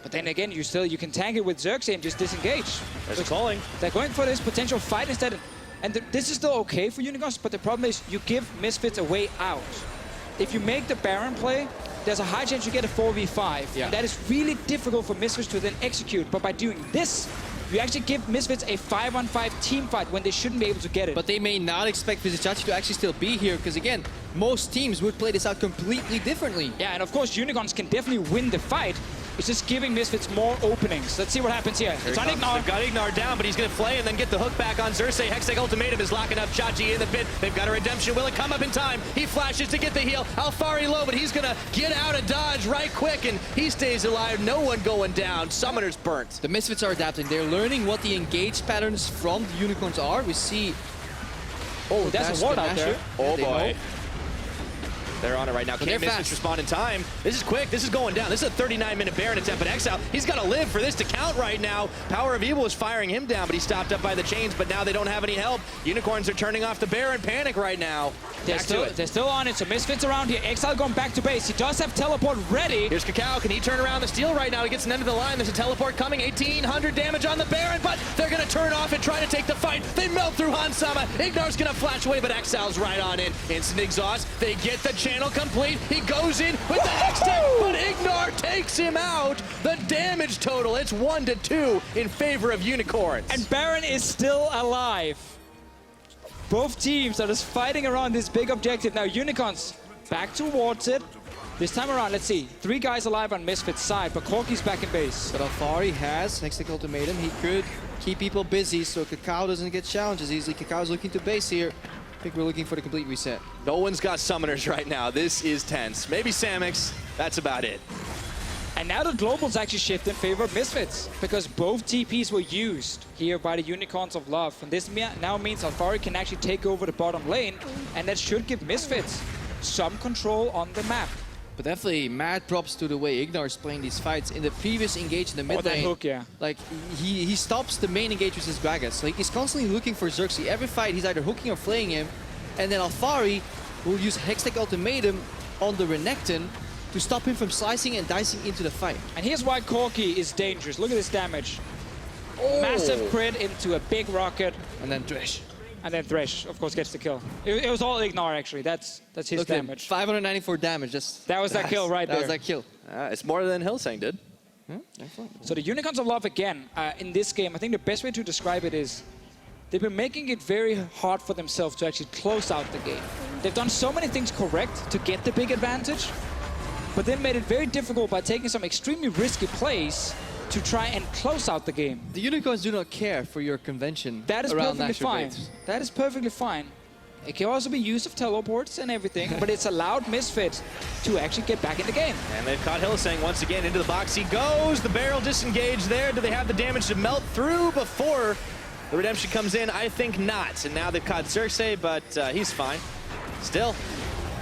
But then again, you can tank it with Xerxes and just disengage. There's a calling. They're going for this potential fight instead. And this is still okay for Unicorns, but the problem is you give Misfits a way out. If you make the Baron play, there's a high chance you get a 4v5. Yeah. And that is really difficult for Misfits to then execute. But by doing this, you actually give Misfits a 5-on-5 team fight when they shouldn't be able to get it. But they may not expect Vizichachi to actually still be here, because again, most teams would play this out completely differently. Yeah, and of course Unicorns can definitely win the fight, is just giving Misfits more openings. Let's see what happens here. It's on Ignore. They've got Ignore down, but he's going to flay and then get the hook back on Xerxes. Hextech Ultimatum is locking up Chachi in the pit. They've got a redemption. Will it come up in time? He flashes to get the heal. Alfari low, but he's going to get out of dodge right quick, and he stays alive. No one going down. Summoner's burnt. The Misfits are adapting. They're learning what the engage patterns from the Unicorns are. We see... Oh, that's a ward out there. Oh, boy. They're on it right now. But Can't Misfits respond in time. This is quick. This is going down. This is a 39-minute Baron attempt, but Exile, he's got to live for this to count right now. Power of Evil is firing him down, but he's stopped up by the chains, but now they don't have any help. Unicorns are turning off the Baron. Panic right now. They're still on it, so Misfits around here. Exile going back to base. He does have teleport ready. Here's Kakao. Can he turn around the steal right now? He gets an end of the line. There's a teleport coming. 1,800 damage on the Baron, but they're going to turn off and try to take the fight. They melt through Hansama. Ignor's going to flash away, but Exile's right on in. Instant exhaust. They get the channel complete. He goes in with the Hextech, but Ignor takes him out. The damage total, it's 1-2 in favor of Unicorns. And Baron is still alive. Both teams are just fighting around this big objective. Now Unicorns back towards it. This time around, let's see. 3 guys alive on Misfits' side, but Corki's back in base. But Alfari has Hextech Ultimatum. He could keep people busy so Kakao doesn't get challenged as easily. Kakao's looking to base here. I think we're looking for the complete reset. No one's got summoners right now. This is tense. Maybe Samix. That's about it. And now the globals actually shift in favor of Misfits because both TPs were used here by the Unicorns of Love. And this now means Alfari can actually take over the bottom lane, and that should give Misfits some control on the map. But definitely mad props to the way Ignor is playing these fights. In the previous engage in the mid lane, hook, yeah. like he stops the main engage with his Gragas. Like he's constantly looking for Xerxes. Every fight he's either hooking or flaying him. And then Alfari will use Hextech Ultimatum on the Renekton to stop him from slicing and dicing into the fight. And here's why Corki is dangerous. Look at this damage. Oh. Massive crit into a big rocket. And then Thresh. And then Thresh, of course, gets the kill. It was all Ignore, actually. That's his damage. 594 damage. That was that kill right there. That was that kill. It's more than Hillsang did. So the Unicorns of Love, again, in this game, I think the best way to describe it is they've been making it very hard for themselves to actually close out the game. They've done so many things correct to get the big advantage, but they made it very difficult by taking some extremely risky plays to try and close out the game. The Unicorns do not care for your convention. That is around perfectly fine. Bates. That is perfectly fine. It can also be used of teleports and everything, but it's allowed Misfits to actually get back in the game. And they've caught Hillsang once again into the box. He goes, the barrel disengaged there. Do they have the damage to melt through before the redemption comes in? I think not. And now they've caught Xerxes, but he's fine. Still,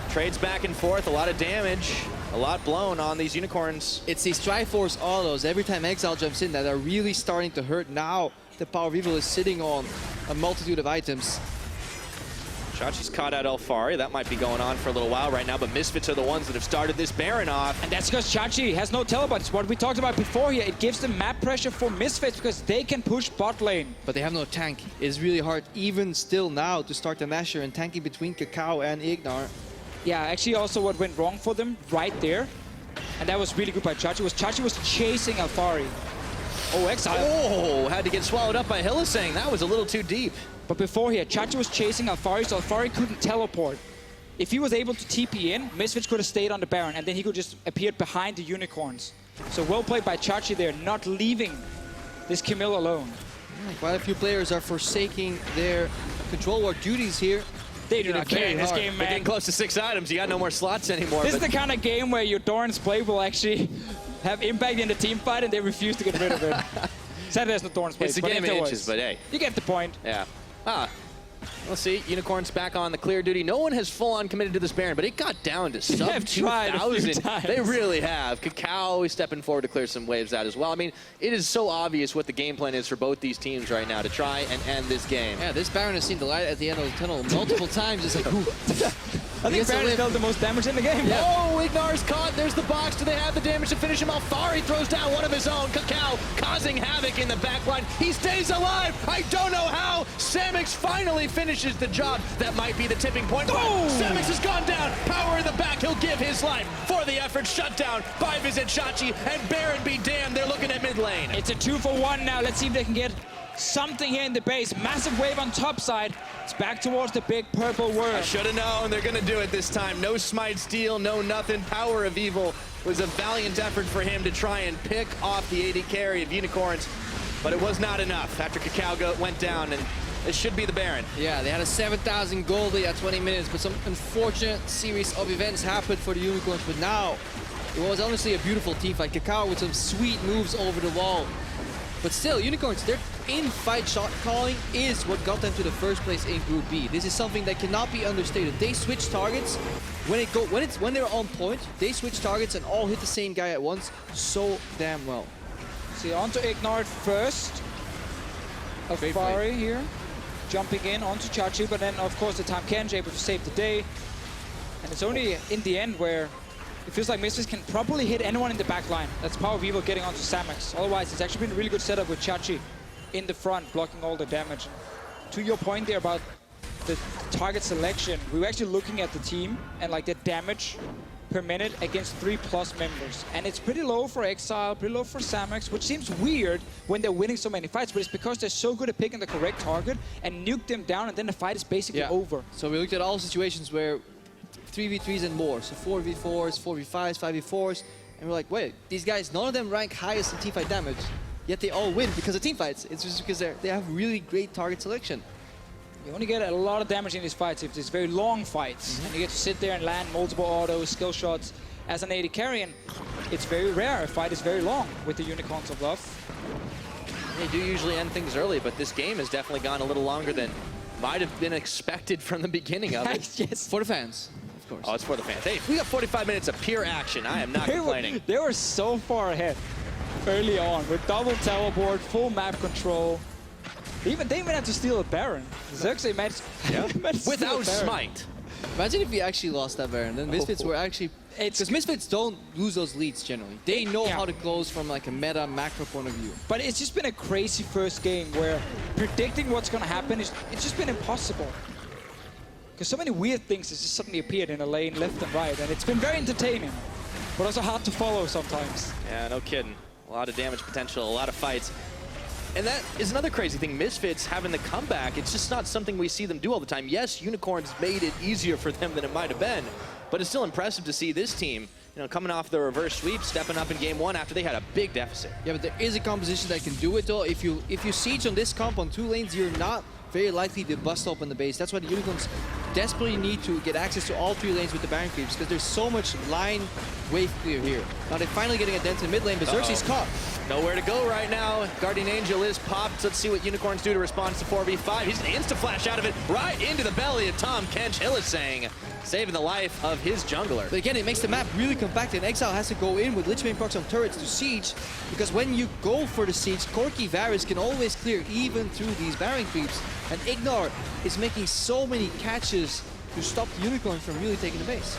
trades back and forth, a lot of damage. A lot blown on these Unicorns. It's these Triforce autos every time Exile jumps in that are really starting to hurt. Now the Power of Evil is sitting on a multitude of items. Chachi's caught out Alfari. That might be going on for a little while right now, but Misfits are the ones that have started this Baron off. And that's because Chachi has no teleports. What we talked about before here, it gives them map pressure for Misfits because they can push bot lane. But they have no tank. It's really hard, even still now, to start the Nasher and tanking between Kakao and Ignor. Yeah, actually also what went wrong for them right there, and that was really good by Chachi, was Chachi was chasing Alfari. Oh, Exile. Oh, had to get swallowed up by Hillsang. That was a little too deep. But before here, Chachi was chasing Alfari, so Alfari couldn't teleport. If he was able to TP in, Misfits could have stayed on the Baron, and then he could just appear behind the Unicorns. So well played by Chachi there, not leaving this Camille alone. Yeah, quite a few players are forsaking their control war duties here. They do not care in this game, They're man. getting close to 6 items. You got no more slots anymore. This is the kind of game where your Doran's play will actually have impact in the team fight, and they refuse to get rid of it. Sadly, there's no Doran's play. It's a game of inches, but hey. You get the point. Yeah. Let's see. Unicorns back on the clear duty. No one has full-on committed to this Baron, but it got down to sub 2,000. They really have. Kakao is stepping forward to clear some waves out as well. I mean, it is so obvious what the game plan is for both these teams right now to try and end this game. Yeah, this Baron has seen the light at the end of the tunnel multiple times. It's like, ooh. I think Baron has dealt the most damage in the game. Yeah. Oh, Ignor's caught. There's the box. Do they have the damage to finish him? Alfari throws down one of his own. Kakao causing havoc in the backline. He stays alive. I don't know how. Samix finally finishes the job. That might be the tipping point. Oh! Samix has gone down. Power in the back. He'll give his life for the effort. Shut down by Visit Chachi. And Baron be damned. They're looking at mid lane. It's a 2-for-1 now. Let's see if they can get something here in the base. Massive wave on top side. It's back towards the big purple worm. I should have known they're going to do it this time. No smite steal, no nothing. Power of Evil was a valiant effort for him to try and pick off the AD carry of Unicorns, but it was not enough after Cacao went down, and it should be the Baron. Yeah, they had a 7,000 gold lead at 20 minutes, but some unfortunate series of events happened for the Unicorns. But now, it was honestly a beautiful team fight. Cacao with some sweet moves over the wall. But still, Unicorns, their in-fight shot calling is what got them to the first place in Group B. This is something that cannot be understated. They switch targets when they're on point. They switch targets and all hit the same guy at once so damn well. See, onto Ignite first. Alfari here, jumping in onto Chachi, but then of course the Tahm Kench able to save the day. And it's only in the end where it feels like Misfits can probably hit anyone in the back line. That's Power of Evil getting onto Samex. Otherwise, it's actually been a really good setup with Chachi in the front, blocking all the damage. To your point there about the target selection, we were actually looking at the team and like the damage per minute against 3+ members. And it's pretty low for Exile, pretty low for Samex, which seems weird when they're winning so many fights, but it's because they're so good at picking the correct target and nuke them down, and then the fight is basically over. So we looked at all situations where 3v3s and more, so 4v4s, 4v5s, 5v4s, and we're like, wait, these guys, none of them rank highest in teamfight damage, yet they all win because of teamfights. It's just because they have really great target selection. You only get a lot of damage in these fights if there's very long fights, and you get to sit there and land multiple autos, skill shots as an AD carry, and it's very rare a fight is very long with the Unicorns of Love. They do usually end things early, but this game has definitely gone a little longer than might have been expected from the beginning of it. Yes. For the fans, of course. Oh, it's for the fans. Hey, we got 45 minutes of pure action. I am not complaining. They were so far ahead early on with double teleport, full map control. They even had to steal a Baron. Xerxes managed without smite. Imagine if we actually lost that Baron. Then Misfits were actually... Because Misfits don't lose those leads generally. They know how to close from like a meta macro point of view. But it's just been a crazy first game where predicting what's going to happen, it's just been impossible. Because so many weird things has just suddenly appeared in a lane left and right, and it's been very entertaining, but also hard to follow sometimes. Yeah, no kidding. A lot of damage potential, a lot of fights. And that is another crazy thing. Misfits having the comeback, it's just not something we see them do all the time. Yes, Unicorns made it easier for them than it might have been, but it's still impressive to see this team, coming off the reverse sweep, stepping up in game one after they had a big deficit. Yeah, but there is a composition that can do it though. If you siege on this comp on 2 lanes, you're not very likely to bust open the base. That's why the Unicorns desperately need to get access to all 3 lanes with the Baron creeps, because there's so much line wave clear here. Now they're finally getting a dent in mid lane, but Xerxes caught. Nowhere to go right now. Guardian Angel is popped. Let's see what Unicorns do to respond to 4v5. He's an insta-flash out of it right into the belly of Tahm Kench. Hillisang saving the life of his jungler. But again, it makes the map really compact, and Exile has to go in with Lich Bane procs on turrets to siege, because when you go for the siege, Corki Varus can always clear even through these Baron creeps. And Ignore is making so many catches to stop the Unicorn from really taking the base.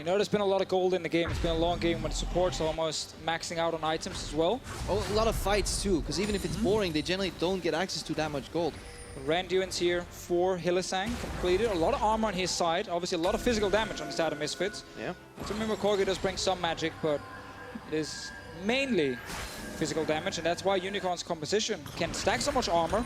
There's been a lot of gold in the game. It's been a long game when support's almost maxing out on items as well. Oh, a lot of fights too, because even if it's boring, they generally don't get access to that much gold. Randuin's here for Hillisang, completed. A lot of armor on his side. Obviously a lot of physical damage on the side of Misfits. Yeah. So remember, Corgi does bring some magic, but it is mainly physical damage, and that's why Unicorn's composition can stack so much armor.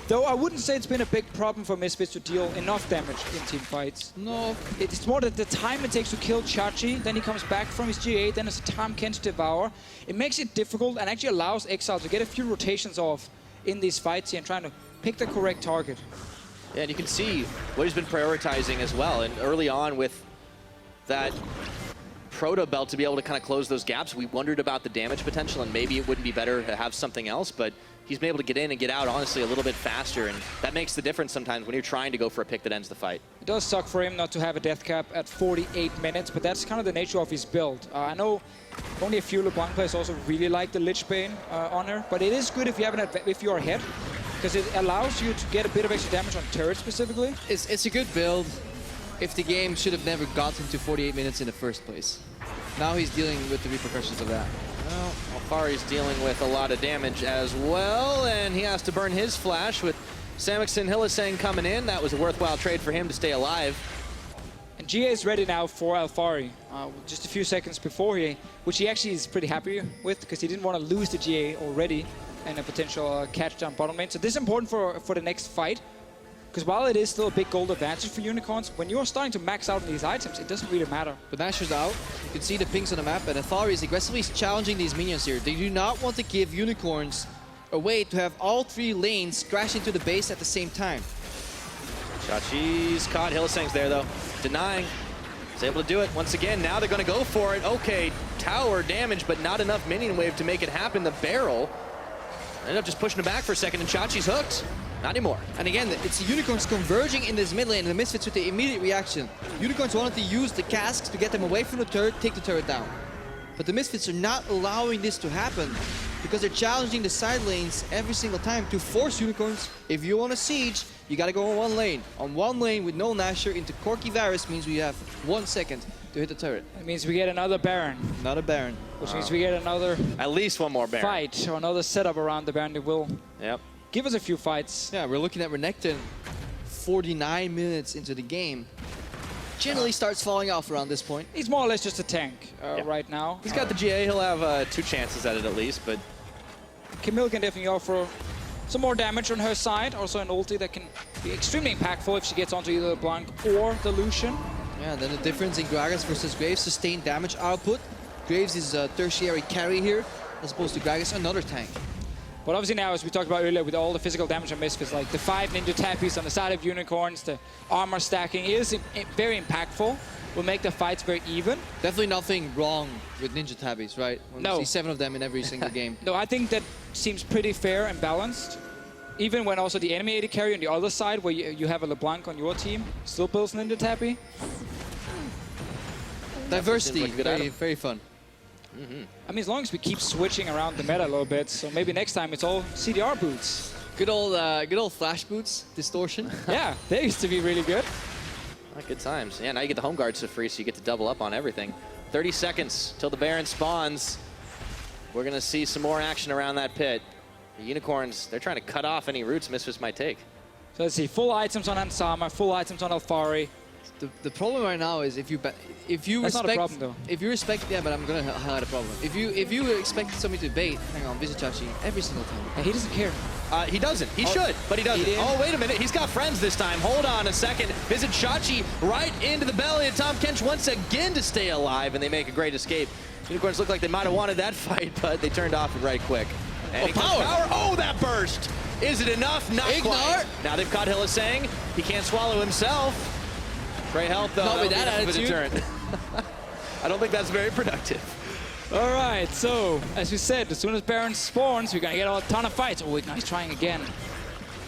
Though I wouldn't say it's been a big problem for Misfits to deal enough damage in team fights. No. It's more that the time it takes to kill Chachi, then he comes back from his G8, then it's a Tahm Kench Devour. It makes it difficult and actually allows Exile to get a few rotations off in these fights here and trying to pick the correct target. Yeah, and you can see what he's been prioritizing as well. And early on with that Proto Belt to be able to kind of close those gaps, we wondered about the damage potential and maybe it wouldn't be better to have something else, but he's been able to get in and get out, honestly, a little bit faster, and that makes the difference sometimes when you're trying to go for a pick that ends the fight. It does suck for him not to have a death cap at 48 minutes, but that's kind of the nature of his build. I know only a few LeBlanc players also really like the Lich Bane honor, but it is good if you have if you're ahead, because it allows you to get a bit of extra damage on turrets specifically. It's a good build if the game should have never gotten to 48 minutes in the first place. Now he's dealing with the repercussions of that. Well, Alfari's dealing with a lot of damage as well, and he has to burn his flash with Samex and Hillisang coming in. That was a worthwhile trade for him to stay alive. And GA is ready now for Alfari, just a few seconds before which he actually is pretty happy with, because he didn't want to lose the GA already. and a potential catch down bottom lane. So this is important for the next fight. Because while it is still a big gold advantage for Unicorns, when you're starting to max out on these items, it doesn't really matter. But Nasher's out. You can see the pings on the map, and Athari is aggressively challenging these minions here. They do not want to give Unicorns a way to have all 3 lanes crash into the base at the same time. Chachi's caught. Hillsang's there, though. Denying. He's able to do it once again. Now they're going to go for it. Okay, tower damage, but not enough minion wave to make it happen. The barrel ended up just pushing it back for a second, and Chachi's hooked. Not anymore. And again, it's the Unicorns converging in this mid lane, and the Misfits with the immediate reaction. Unicorns wanted to use the casks to get them away from the turret, take the turret down. But the Misfits are not allowing this to happen because they're challenging the side lanes every single time to force Unicorns. If you want a siege, you gotta go on one lane. On one lane with no Nasher into Corki Varus means we have 1 second to hit the turret. It means we get another Baron. Not a Baron. Which means we get another At least one more Baron. fight or another setup around the Baron that will give us a few fights. Yeah, we're looking at Renekton 49 minutes into the game. Generally starts falling off around this point. He's more or less just a tank right now. He's got the GA. He'll have 2 chances at it at least, but Camille can definitely offer some more damage on her side. Also an ulti that can be extremely impactful if she gets onto either the Blanc or the Lucian. Yeah, then the difference in Gragas versus Graves, sustained damage output. Graves is a tertiary carry here, as opposed to Gragas, another tank. But obviously now, as we talked about earlier, with all the physical damage on Misfits, like the 5 Ninja Tappies on the side of Unicorns, the armor stacking is very impactful. Will make the fights very even. Definitely nothing wrong with Ninja Tabbies, right? When No. we see 7 of them in every single game. No, I think that seems pretty fair and balanced. Even when also the enemy AD carry on the other side, where you have a LeBlanc on your team, still builds Ninja Tappy. Diversity, like a good very, item. very fun. I mean, as long as we keep switching around the meta a little bit, so maybe next time it's all CDR boots. Good old flash boots, distortion. Yeah, they used to be really good. good times. Yeah, now you get the home guards for free, so you get to double up on everything. 30 seconds till the Baron spawns. We're going to see some more action around that pit. The Unicorns, they're trying to cut off any routes Misfits might take. So let's see, full items on Ansama, full items on Alfari. The problem right now is if you That's respect, not a problem, though. If you respect, yeah, but I'm gonna highlight a problem. If you expect somebody to bait, hang on, visit Chachi every single time. And he doesn't care. He doesn't. He should, but he doesn't. He didn't. Oh, wait a minute. He's got friends this time. Hold on a second. Visit Chachi right into the belly of Tom Kench once again to stay alive, and they make a great escape. Unicorns look like they might have wanted that fight, but they turned off it right quick. And he comes power. Oh, that burst. Is it enough? Not quite. Now they've caught Hylissang. He can't swallow himself. Great health, though. Not with that attitude. I don't think that's very productive. All right, so as we said, as soon as Baron spawns, we're gonna get a ton of fights. Oh wait, no, he's trying again.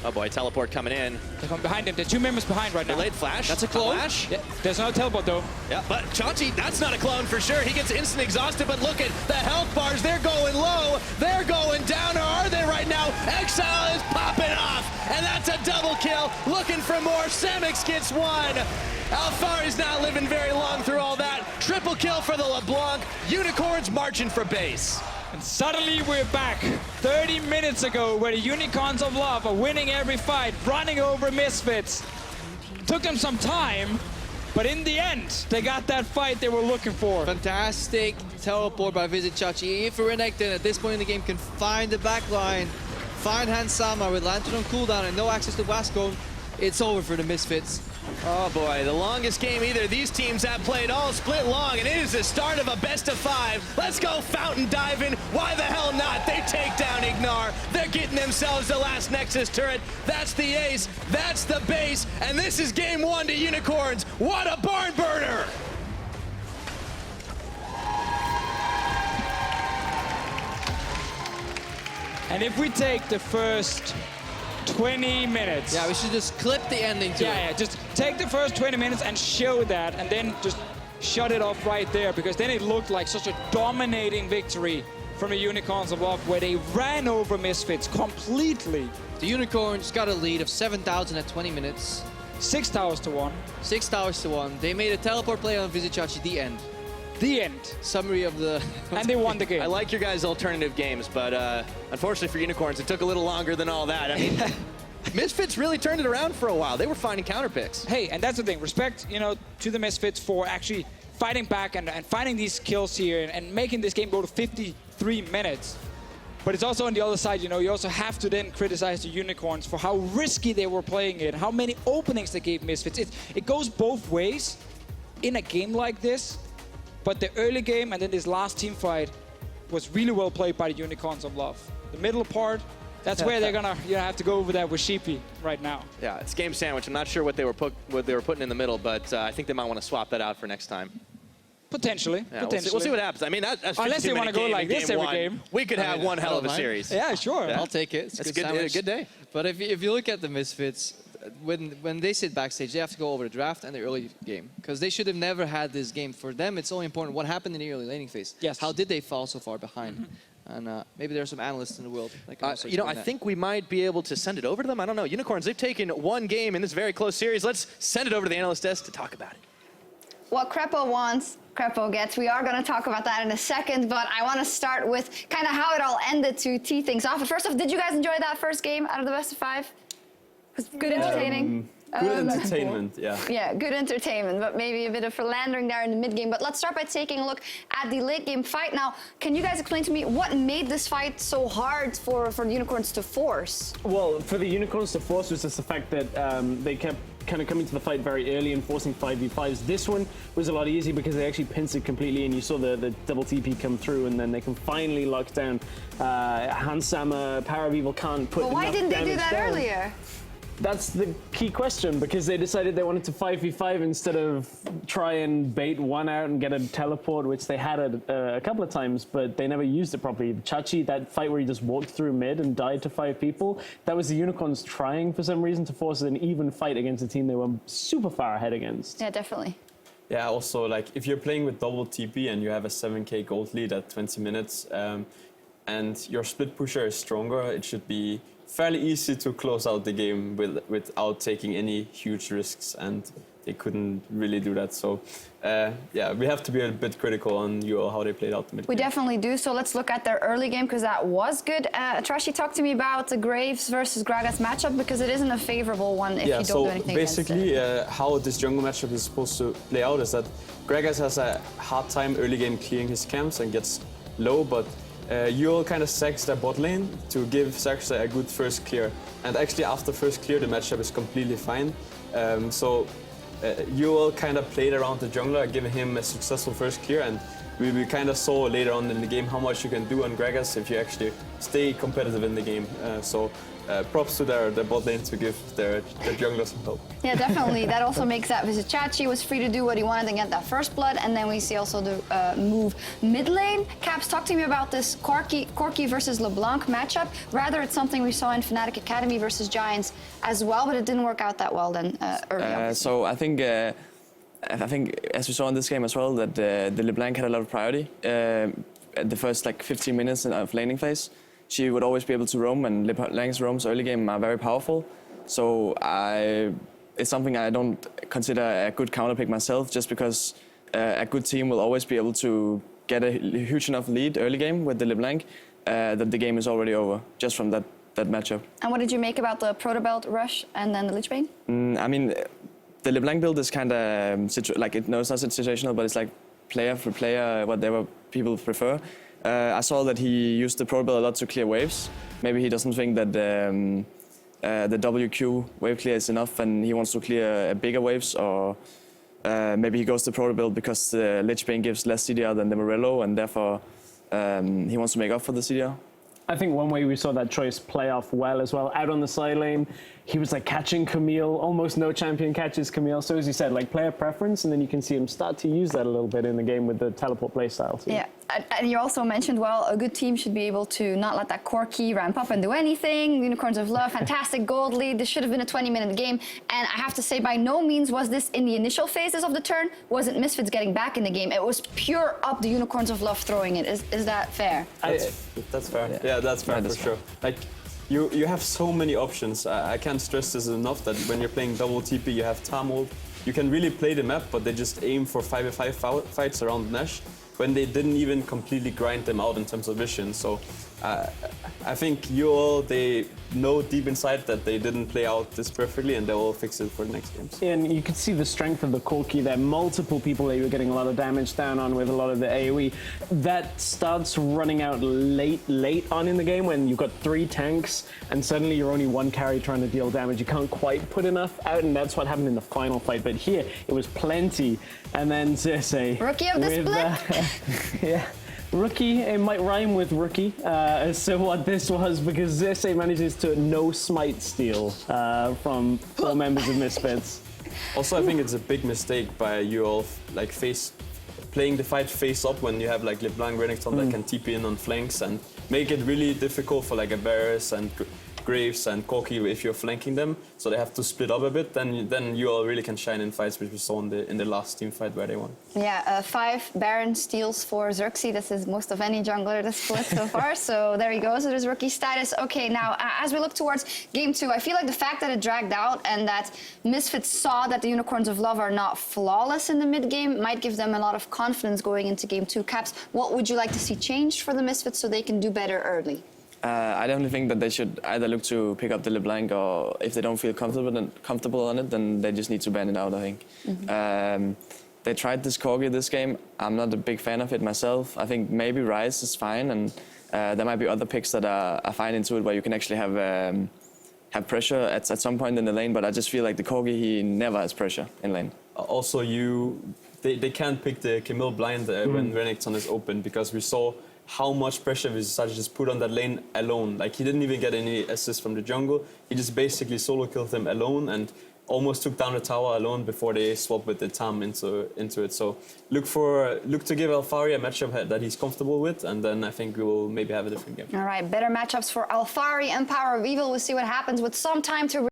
Oh boy, teleport coming in. They're coming behind him. There are 2 members behind right now. Delayed flash. That's a clone. Flash. Yeah, there's no teleport though. Yeah, but Chachi, that's not a clone for sure. He gets instant exhausted, but look at the health bars. They're going low. They're going down, or are they right now? Exile is popping off, and that's a double kill. Looking for more. Samix gets 1. Alfari's not living very long through all that. Triple kill for the LeBlanc. Unicorns marching for base. And suddenly we're back 30 minutes ago where the Unicorns of Love are winning every fight, running over Misfits. Took them some time, but in the end, they got that fight they were looking for. Fantastic teleport by Visit Chachi. If Renekton at this point in the game can find the backline, find Hansama with Lantern on cooldown and no access to Wascone, it's over for the Misfits. Oh boy, the longest game either of these teams have played all split long, and it is the start of a best of 5. Let's go fountain diving. Why the hell not? They take down Ignar. They're getting themselves the last Nexus turret. That's the ace. That's the base. And this is game 1 to Unicorns. What a barn burner! And if we take the first 20 minutes. Yeah, we should just clip the ending to it. Yeah, just take the first 20 minutes and show that, and then just shut it off right there, because then it looked like such a dominating victory from the Unicorns of Love, where they ran over Misfits completely. The Unicorns got a lead of 7,000 at 20 minutes. 6 towers to 1. 6 towers to 1. They made a teleport play on Visit Chachi, the end. The end. Summary of the... And they won the game. I like your guys' alternative games, but unfortunately for Unicorns, it took a little longer than all that. I mean, Misfits really turned it around for a while. They were finding counter picks. Hey, and that's the thing. Respect, to the Misfits for actually fighting back and finding these kills here and making this game go to 53 minutes. But it's also on the other side, you know, you also have to then criticize the Unicorns for how risky they were playing it, how many openings they gave Misfits. It goes both ways in a game like this, but the early game and then this last team fight was really well played by the Unicorns of Love. The middle part, that's where they're gonna have to go over that with Sheepy right now. Yeah, it's game sandwich. I'm not sure what they were putting in the middle, but I think they might want to swap that out for next time. Potentially. Yeah, Potentially. We'll see what happens. I mean, that's unless they want to go like this every game. We could have one hell of a series. Yeah, sure. I'll take it. It's a good day. But if you look at the Misfits, when they sit backstage, they have to go over the draft and the early game. Because they should have never had this game. For them, it's only important what happened in the early laning phase. Yes. How did they fall so far behind? And maybe there are some analysts in the world that can also you know, I explain think we might be able to send it over to them. I don't know. Unicorns, they've taken one game in this very close series. Let's send it over to the analyst desk to talk about it. What Crepo wants, Crepo gets. We are going to talk about that in a second, but I want to start with kind of how it all ended to tee things off. But first off, did you guys enjoy that first game out of the best of 5? It was good entertaining. Good entertainment, yeah. Yeah, good entertainment, but maybe a bit of philandering there in the mid game. But let's start by taking a look at the late game fight. Now, can you guys explain to me what made this fight so hard for the Unicorns to force? Well, for the Unicorns to force was just the fact that they kept kind of coming to the fight very early and forcing 5v5s. This one was a lot easier because they actually pinced it completely and you saw the double TP come through and then they can finally lock down. Hansama, Power of Evil can't put But why enough didn't they do damage that down. Earlier? That's the key question because they decided they wanted to 5v5 instead of try and bait one out and get a teleport, which they had a couple of times, but they never used it properly. Chachi, that fight where he just walked through mid and died to 5 people, that was the Unicorns trying for some reason to force an even fight against a team they were super far ahead against. Yeah, definitely. Yeah, also, like, if you're playing with double TP and you have a 7k gold lead at 20 minutes, and your split pusher is stronger, it should be fairly easy to close out the game without taking any huge risks, and they couldn't really do that. So, yeah, we have to be a bit critical on UOL, how they played out the mid. We definitely do. So let's look at their early game because that was good. Trashy, talk to me about the Graves versus Gragas matchup because it isn't a favorable one if you don't do anything against it. Basically, how this jungle matchup is supposed to play out is that Gragas has a hard time early game clearing his camps and gets low, but UOL kind of sags their bot lane to give Xerxes a good first clear. And actually after first clear, the matchup is completely fine. So UOL kind of played around the jungler, giving him a successful first clear, and we kind of saw later on in the game how much you can do on Gragas if you actually stay competitive in the game. So props to their bot lane to give their jungler some help. Yeah, definitely. That also makes that visit Chachi was free to do what he wanted and get that first blood. And then we see also the move mid lane. Caps, talk to me about this Corki versus LeBlanc matchup. Rather, it's something we saw in Fnatic Academy versus Giants as well, but it didn't work out that well then early. So I think as we saw in this game as well, that the LeBlanc had a lot of priority. At the first like 15 minutes of laning phase, she would always be able to roam, and LeBlanc's roams early game are very powerful. So it's something I don't consider a good counter pick myself, just because a good team will always be able to get a huge enough lead early game with the LeBlanc that the game is already over, just from that matchup. And what did you make about the Protobelt rush and then the Lich Bane? I mean, the LeBlanc build is kind of like it's not situational, but it's like player for player, whatever people prefer. I saw that he used the Protobelt a lot to clear waves. Maybe he doesn't think that the WQ wave clear is enough, and he wants to clear bigger waves, or maybe he goes to Protobelt because the Lich Bane gives less CDR than the Morello, and therefore he wants to make up for the CDR. I think one way we saw that choice play off well as well, out on the side lane, he was like catching Camille, almost no champion catches Camille. So as you said, like player preference, and then you can see him start to use that a little bit in the game with the teleport playstyle too. Yeah, and you also mentioned, well, a good team should be able to not let that Corki ramp up and do anything. Unicorns of Love, fantastic gold lead. This should have been a 20-minute game. And I have to say, by no means was this in the initial phases of the turn, wasn't Misfits getting back in the game. It was pure up the Unicorns of Love throwing it. Is that fair? That's fair. Yeah, that's fair for sure. Like, you have so many options. I can't stress this enough that when you're playing double TP, you have Tamult. You can really play the map, but they just aim for 5v5 fights around Nash when they didn't even completely grind them out in terms of vision. So I think UOL, they know deep inside that they didn't play out this perfectly, and they will fix it for the next games. And you could see the strength of the Corki there. Multiple people that you were getting a lot of damage down on with a lot of the AoE. That starts running out late on in the game when you've got 3 tanks and suddenly you're only 1 carry trying to deal damage. You can't quite put enough out, and that's what happened in the final fight. But here, it was plenty. And then Zese. Rookie of the split. Yeah. Rookie, it might rhyme with rookie, so what this was, because Zese manages to no smite steal from 4 members of Misfits. Also, I think it's a big mistake by UOL, like playing the fight face up when you have like LeBlanc, Renekton that can TP in on flanks and make it really difficult for like a Varus and Graves and Corki if you're flanking them, so they have to split up a bit. Then you all really can shine in fights, which we saw in the last team fight where they won. Yeah, 5 Baron steals for Xerxes. This is most of any jungler this split so far. So there you go. So there's rookie status. Okay, now as we look towards game 2, I feel like the fact that it dragged out and that Misfits saw that the Unicorns of Love are not flawless in the mid game might give them a lot of confidence going into game 2. Caps, what would you like to see changed for the Misfits so they can do better early? I definitely think that they should either look to pick up the LeBlanc, or if they don't feel comfortable on it, then they just need to ban it out, I think. They tried this Corgi this game. I'm not a big fan of it myself. I think maybe Ryze is fine, and there might be other picks that are fine into it, where you can actually have pressure at some point in the lane, but I just feel like the Corgi, he never has pressure in lane. Also, they can't pick the Camille blind when Renekton is open, because we saw how much pressure Visage just put on that lane alone. Like, he didn't even get any assist from the jungle. He just basically solo killed them alone and almost took down the tower alone before they swapped with the Tam into it. So look to give Alphari a matchup that he's comfortable with, and then I think we will maybe have a different game. All right, better matchups for Alphari and Power of Evil. We'll see what happens with some time to